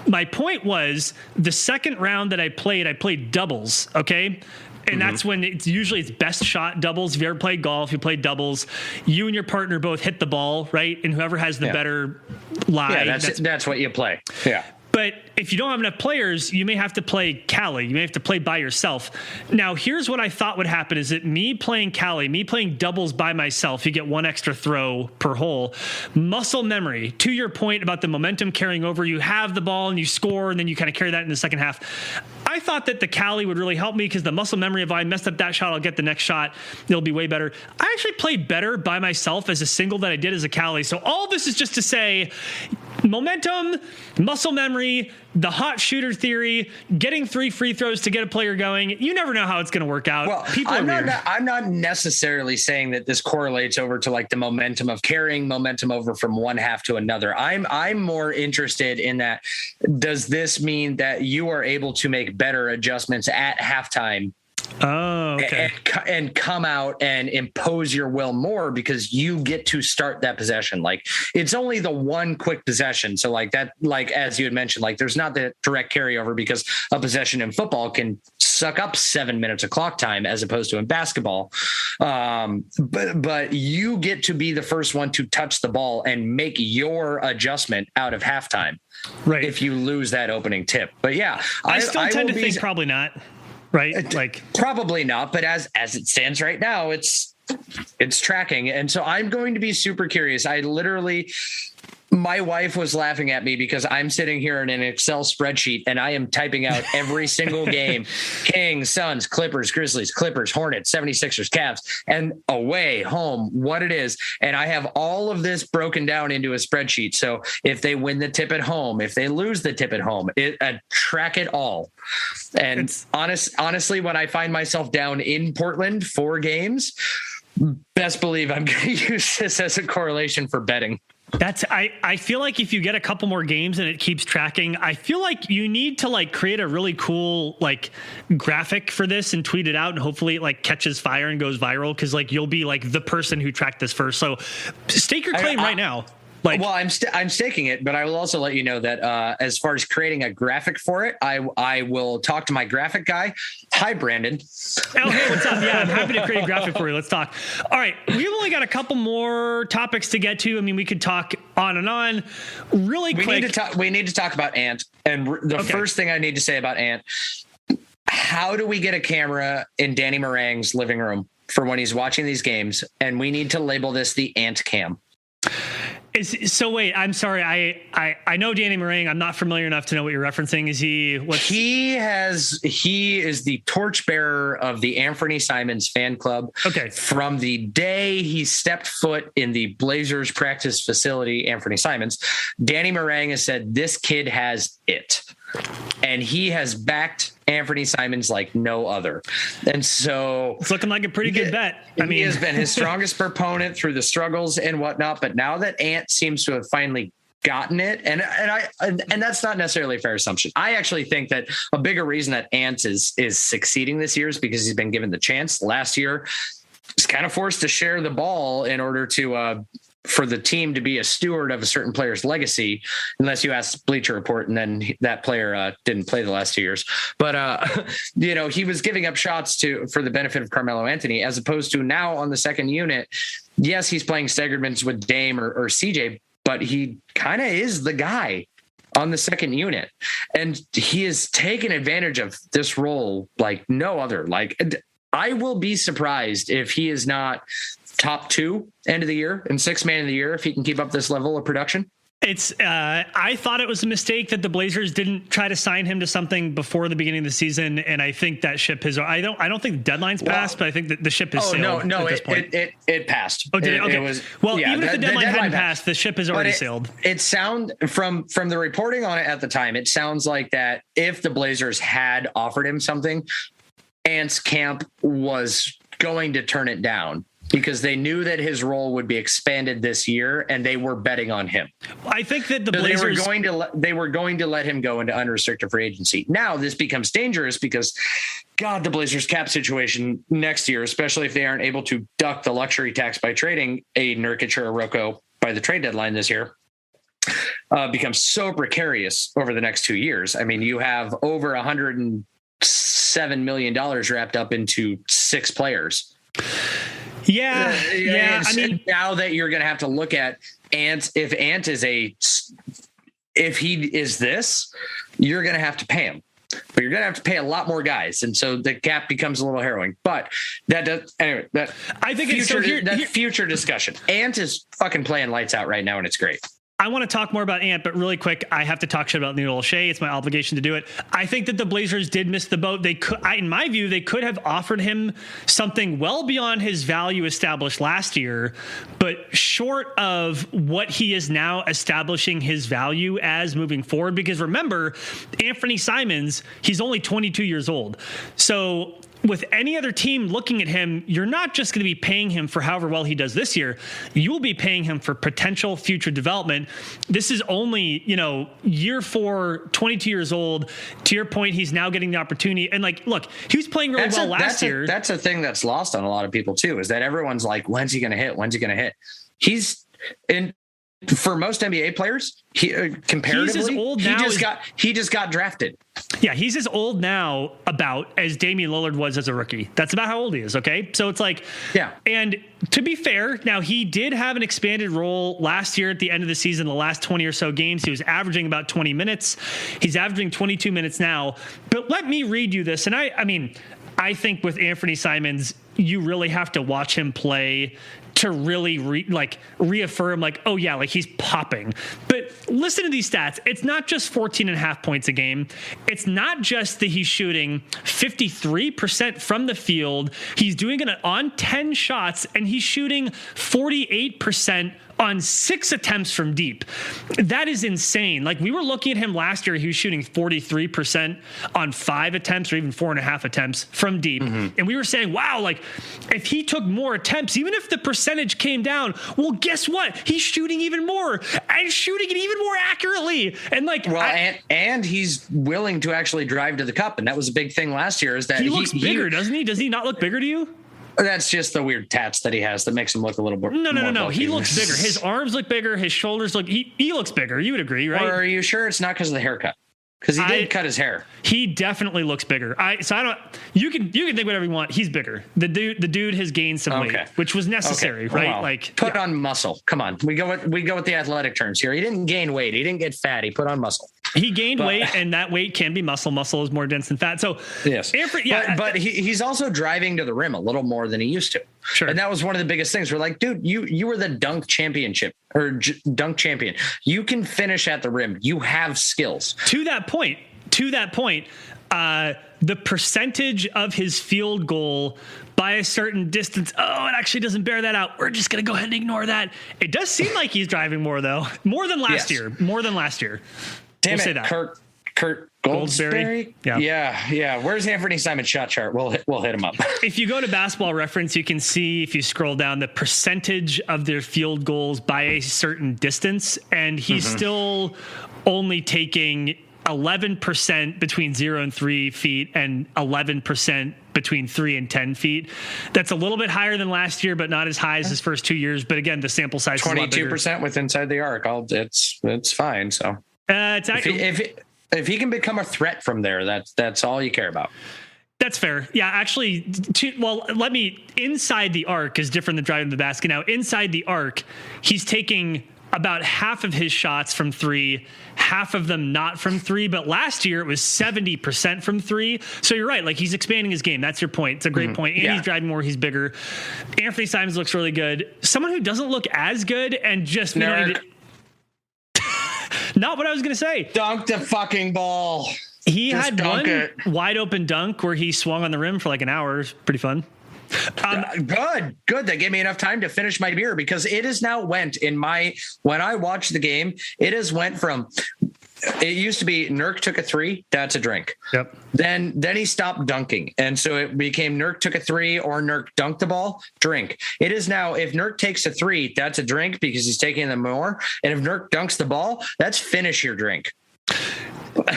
My point was, the second round that I played doubles, okay? And that's when it's best shot doubles. If you ever played golf, you played doubles. You and your partner both hit the ball, right? And whoever has the better lie.
Yeah, that's what you play. Yeah.
But if you don't have enough players, you may have to play Callie. You may have to play by yourself. Now, here's what I thought would happen is that me playing Callie, me playing doubles by myself, you get one extra throw per hole. Muscle memory, to your point about the momentum carrying over, you have the ball and you score, and then you kind of carry that in the second half. I thought that the Callie would really help me because the muscle memory, if I messed up that shot, I'll get the next shot. It'll be way better. I actually played better by myself as a single than I did as a Callie. So all this is just to say momentum, muscle memory, the hot shooter theory, getting 3 free throws to get a player going. You never know how it's going to work out.
Well, I'm not necessarily saying that this correlates over to like the momentum of carrying momentum over from one half to another. I'm more interested in that. Does this mean that you are able to make better adjustments at halftime?
Oh, okay.
And come out and impose your will more because you get to start that possession. Like it's only the one quick possession. So like that, like, as you had mentioned, like there's not the direct carryover because a possession in football can suck up 7 minutes of clock time as opposed to in basketball. But you get to be the first one to touch the ball and make your adjustment out of halftime.
Right.
If you lose that opening tip. But yeah,
I still tend to think probably not. Right? Like
probably not, but as it stands right now, it's tracking. And so I'm going to be super curious. My wife was laughing at me because I'm sitting here in an Excel spreadsheet and I am typing out every single game: Kings, Suns, Clippers, Grizzlies, Clippers, Hornets, 76ers, Cavs, and away, home, what it is. And I have all of this broken down into a spreadsheet. So if they win the tip at home, if they lose the tip at home, track it all. And honestly, when I find myself down in Portland 4 games, best believe I'm going to use this as a correlation for betting.
I feel like if you get a couple more games and it keeps tracking, I feel like you need to like create a really cool like graphic for this and tweet it out, and hopefully it like catches fire and goes viral, because like you'll be like the person who tracked this first. So stake your claim right now.
Well, I'm staking it, but I will also let you know that as far as creating a graphic for it, I will talk to my graphic guy. Hi, Brandon.
Oh, hey, what's up? Yeah, I'm happy to create a graphic for you. Let's talk. All right, we've only got a couple more topics to get to. I mean, we could talk on and on. Really quick.
We need to talk about Ant. And the first thing I need to say about Ant: how do we get a camera in Danny Meringue's living room for when he's watching these games? And we need to label this the Ant Cam.
So wait, I'm sorry. I know Danny Meringue. I'm not familiar enough to know what you're referencing. Is he? He
is the torchbearer of the Anfernee Simons fan club.
Okay.
From the day he stepped foot in the Blazers practice facility, Anfernee Simons, Danny Meringue has said this kid has it. And he has backed Anfernee Simons like no other. And so
it's looking like a pretty good bet.
He has been his strongest proponent through the struggles and whatnot. But now that Ant seems to have finally gotten it, and that's not necessarily a fair assumption. I actually think that a bigger reason that Ant is succeeding this year is because he's been given the chance. Last year, he's kind of forced to share the ball in order to for the team to be a steward of a certain player's legacy, unless you ask Bleacher Report, and then that player didn't play the last 2 years. But, he was giving up shots for the benefit of Carmelo Anthony, as opposed to now on the second unit. Yes, he's playing staggered minutes with Dame or CJ, but he kind of is the guy on the second unit. And he has taken advantage of this role like no other. Like, I will be surprised if he is not top 2 end of the year and 6th man of the year if he can keep up this level of production.
I thought it was a mistake that the Blazers didn't try to sign him to something before the beginning of the season, and I think that ship has. I don't think the deadline's passed, but I think that the ship has sailed.
No,
at this point.
It passed.
Oh, did it? Okay.
It was,
even if the deadline hadn't passed, the ship has already sailed.
It sound from the reporting on it at the time, it sounds like that if the Blazers had offered him something, Ant's camp was going to turn it down, because they knew that his role would be expanded this year, and they were betting on him.
I think that the Blazers
they were going to let him go into unrestricted free agency. Now this becomes dangerous because, God, the Blazers cap situation next year, especially if they aren't able to duck the luxury tax by trading a Nurkic or a Rocco by the trade deadline this year, becomes so precarious over the next 2 years. I mean, you have over $107 million wrapped up into 6 players.
Yeah.
I mean, now that you're going to have to look at Ant, if Ant is a if he is this, you're going to have to pay him. But you're going to have to pay a lot more guys. And so the cap becomes a little harrowing. But that does, anyway, that I think future, it's future discussion. Ant is fucking playing lights out right now, and it's great.
I want to talk more about Ant, but really quick, I have to talk shit about Neil O'Shea. It's my obligation to do it. I think that the Blazers did miss the boat. They could, in my view, they could have offered him something well beyond his value established last year, but short of what he is now establishing his value as moving forward. Because remember, Anfernee Simons, he's only 22 years old. So with any other team looking at him, you're not just going to be paying him for however well he does this year. You will be paying him for potential future development. This is only, year 4, 22 years old. To your point, he's now getting the opportunity. And look, he was playing really well last year.
That's a thing that's lost on a lot of people too, is that everyone's like, when's he going to hit? When's he going to hit? He's in. For most NBA players, comparatively,
he's as old now
he just got drafted.
Yeah, he's as old now as Damian Lillard was as a rookie. That's about how old he is, okay? So it's yeah. And to be fair, now he did have an expanded role last year at the end of the season, the last 20 or so games. He was averaging about 20 minutes. He's averaging 22 minutes now. But let me read you this. And I think with Anfernee Simons, you really have to watch him play to really reaffirm oh yeah, he's popping. But listen to these stats. It's not just 14.5 points a game. It's not just that he's shooting 53% from the field. He's doing it on 10 shots, and he's shooting 48% on 6 attempts from deep. That is insane. We were looking at him last year, he was shooting 43% on 5 attempts or even 4.5 attempts from deep. Mm-hmm. And we were saying, wow, if he took more attempts, even if the percentage came down, well, guess what? He's shooting even more and shooting it even more accurately. And
and he's willing to actually drive to the cup. And that was a big thing last year, is that
he looks bigger, doesn't he? Does he not look bigger to you?
That's just the weird tats that he has that makes him look a little more.
No. He looks bigger. His arms look bigger. His shoulders look. He looks bigger. You would agree, right?
Or are you sure it's not because of the haircut? Because he did cut his hair.
He definitely looks bigger. You can think whatever you want. He's bigger. The dude has gained some weight, which was necessary, right?
Well, put on muscle. Come on, we go with the athletic terms here. He didn't gain weight. He didn't get fat. He put on muscle.
He gained weight, and that weight can be muscle. Muscle is more dense than fat. So
yes, but he's also driving to the rim a little more than he used to.
Sure.
And that was one of the biggest things. We're dude, you were the dunk championship or dunk champion. You can finish at the rim. You have skills.
To that point, the percentage of his field goal by a certain distance, it actually doesn't bear that out. We're just going to go ahead and ignore that. It does seem like he's driving more, though. More than last year.
Damn it, Kurt Goldsberry? Yeah. Where's Anfernee Simons' shot chart? We'll hit him up.
If you go to Basketball Reference, you can see, if you scroll down, the percentage of their field goals by a certain distance, and he's still only taking 11% between 0 and 3 feet and 11% between 3 and 10 feet. That's a little bit higher than last year, but not as high as his first 2 years. But again, the sample size is
22% with inside the arc. It's fine. So
it's actually,
if he can become a threat from there, that's all you care about.
That's fair. Yeah, actually, inside the arc is different than driving the basket. Now, inside the arc, he's taking about half of his shots from 3, half of them not from 3. But last year it was 70% from 3. So you're right. He's expanding his game. That's your point. It's a great point. And he's driving more. He's bigger. Anfernee Simons looks really good. Someone who doesn't look as good and just not what I was going to say. Dunk
the fucking ball.
He had one wide open dunk where he swung on the rim for an hour. It was pretty fun.
Good. That gave me enough time to finish my beer, because it has now when I watched the game, it has went from, it used to be Nurk took a 3, that's a drink.
Yep.
Then he stopped dunking. And so it became Nurk took a 3 or Nurk dunked the ball, drink. It is now, if Nurk takes a 3, that's a drink because he's taking them more. And if Nurk dunks the ball, that's finish your drink.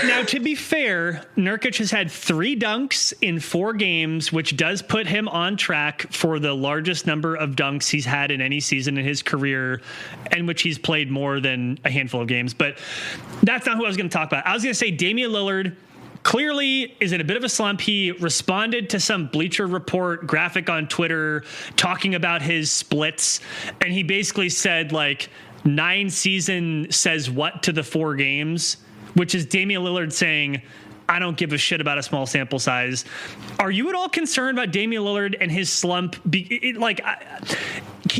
Now, to be fair, Nurkic has had 3 dunks in 4 games, which does put him on track for the largest number of dunks he's had in any season in his career, and which he's played more than a handful of games. But that's not who I was going to talk about. I was going to say Damian Lillard clearly is in a bit of a slump. He responded to some Bleacher Report graphic on Twitter talking about his splits, and he basically said, 9 season says what to the 4 games, which is Damian Lillard saying, I don't give a shit about a small sample size. Are you at all concerned about Damian Lillard and his slump? He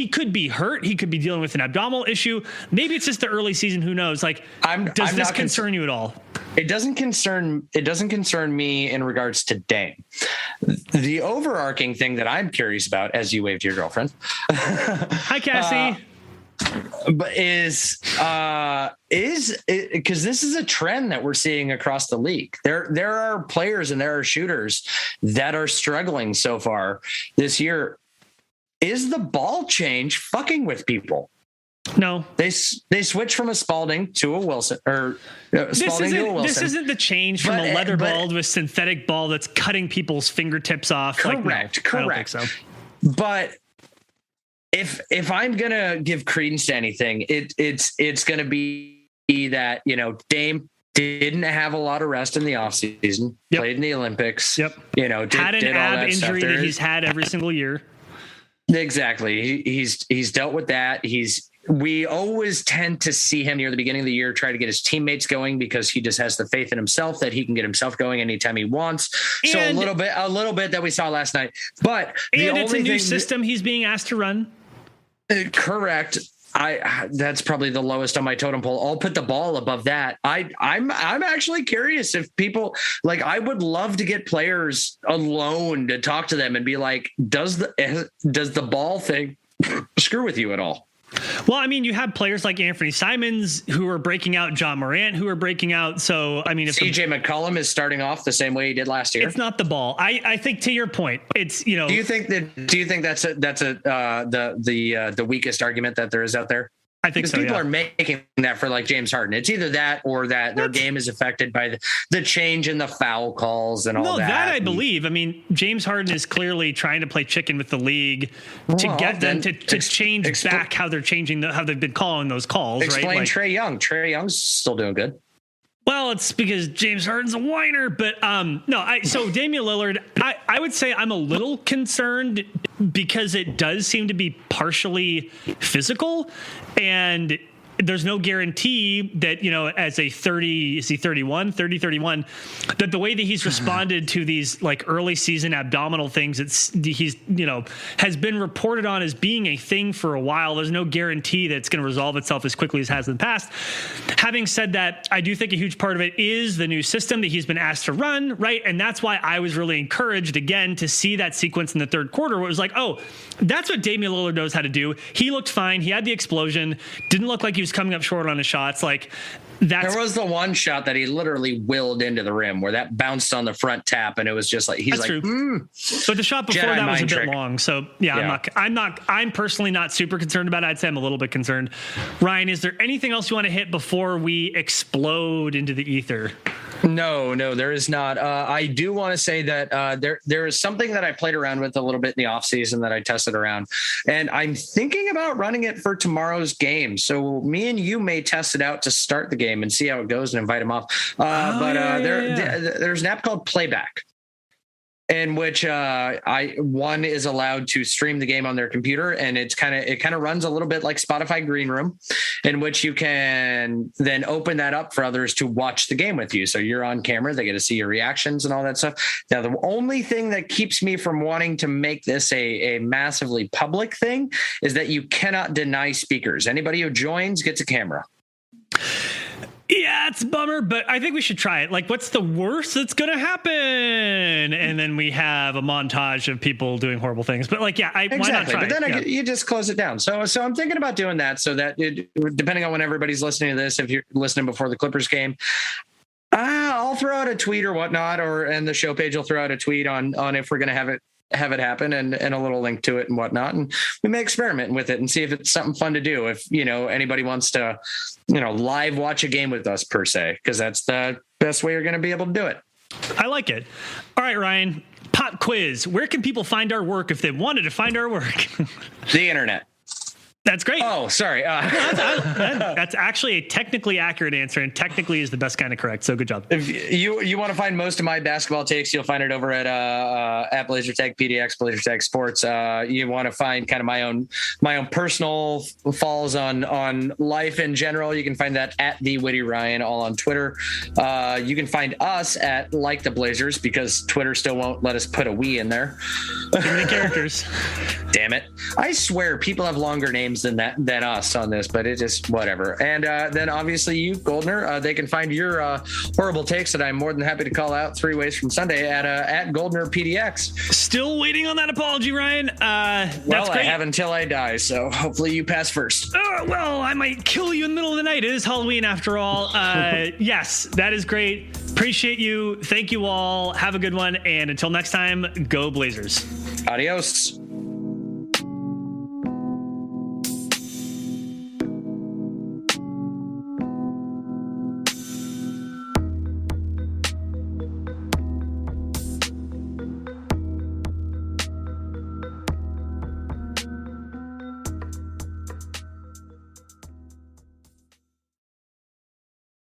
could be hurt. He could be dealing with an abdominal issue. Maybe it's just the early season. Who knows? Does this concern you at all?
It doesn't concern me in regards to Dame. The overarching thing that I'm curious about, as you wave to your girlfriend.
Hi, Cassie.
But is because this is a trend that we're seeing across the league. There are players and there are shooters that are struggling so far this year. Is the ball change fucking with people?
No,
they switch from a Spalding to a Wilson, or Spalding to a Wilson.
This isn't the change from a leather ball to a synthetic ball that's cutting people's fingertips off.
Correct.
I don't think so.
But if I'm gonna give credence to anything, it's gonna be that, Dame didn't have a lot of rest in the offseason, played in the Olympics,
had an ab injury that he's had every single year.
Exactly. He's dealt with that. We always tend to see him near the beginning of the year try to get his teammates going because he just has the faith in himself that he can get himself going anytime he wants. So a little bit that we saw last night, but
it's a new system he's being asked to run.
Correct. That's probably the lowest on my totem pole. I'll put the ball above that. I'm actually curious if people I would love to get players alone to talk to them and be like, does the ball thing screw with you at all?
Well, I mean, you have players like Anfernee Simons who are breaking out, John Morant who are breaking out. So, I mean, if
CJ McCollum is starting off the same way he did last year,
it's not the ball. I think to your point, it's
Do you think that's the weakest argument that there is out there?
I think so.
People are making that for James Harden. It's either that or that their game is affected by the change in the foul calls and all that. No,
that I believe. I mean, James Harden is clearly trying to play chicken with the league to get them to change back how they're changing how they've been calling those calls.
Explain
right?
Trae Young. Trae Young's still doing good.
Well, it's because James Harden's a whiner, but so Damian Lillard, I would say I'm a little concerned because it does seem to be partially physical, and there's no guarantee that, as a 31, that the way that he's responded to these early season abdominal things, he's has been reported on as being a thing for a while. There's no guarantee that it's going to resolve itself as quickly as it has in the past. Having said that, I do think a huge part of it is the new system that he's been asked to run, right? And that's why I was really encouraged again to see that sequence in the third quarter where it was like, oh, that's what Damian Lillard knows how to do. He looked fine. He had the explosion. Didn't look like he was coming up short on his shots. There
was the one shot that he literally willed into the rim where that bounced on the front tap, and it was just he's
that's true. But the shot before that was a bit long. So yeah, I'm personally not super concerned about it. I'd say I'm a little bit concerned. Ryan, is there anything else you want to hit before we explode into the ether?
No, there is not. I do want to say that there is something that I played around with a little bit in the off season that I tested around, and I'm thinking about running it for tomorrow's game. So me and you may test it out to start the game and see how it goes and invite him off. There's an app called Playback, in which one is allowed to stream the game on their computer, and it kind of runs a little bit like Spotify Green Room, in which you can then open that up for others to watch the game with you. So you're on camera, they get to see your reactions and all that stuff. Now, the only thing that keeps me from wanting to make this a massively public thing is that you cannot deny speakers. Anybody who joins gets a camera.
Yeah, it's a bummer, but I think we should try it. What's the worst that's going to happen? And then we have a montage of people doing horrible things. But
exactly.
Why not try
but then
it?
You just close it down. So I'm thinking about doing that so that depending on when everybody's listening to this, if you're listening before the Clippers game, I'll throw out a tweet or whatnot, and the show page will throw out a tweet on if we're going to have it happen and a little link to it and whatnot. And we may experiment with it and see if it's something fun to do. If, anybody wants to, live watch a game with us per se, because that's the best way you're going to be able to do it.
I like it. All right, Ryan, pop quiz. Where can people find our work if they wanted to find our work?
The internet.
That's great.
Oh, sorry.
That's actually a technically accurate answer, and technically is the best kind of correct. So good job.
If you want to find most of my basketball takes, you'll find it over at Blazer Tech PDX, Blazer Tech Sports. You want to find kind of my own personal falls on life in general. You can find that at the Witty Ryan, all on Twitter. You can find us at Like the Blazers, because Twitter still won't let us put a we in there.
Too many characters.
Damn it! I swear people have longer names than us on this, but it just whatever. And then obviously you, Goldner, they can find your horrible takes that I'm more than happy to call out 3 ways from Sunday at Goldner PDX.
Still waiting on that apology, Ryan. That's
great. I have until I die, so hopefully you pass first.
Well, I might kill you in the middle of the night. It is Halloween after all. Yes, that is great. Appreciate you. Thank you all. Have a good one. And until next time, go Blazers.
Adios.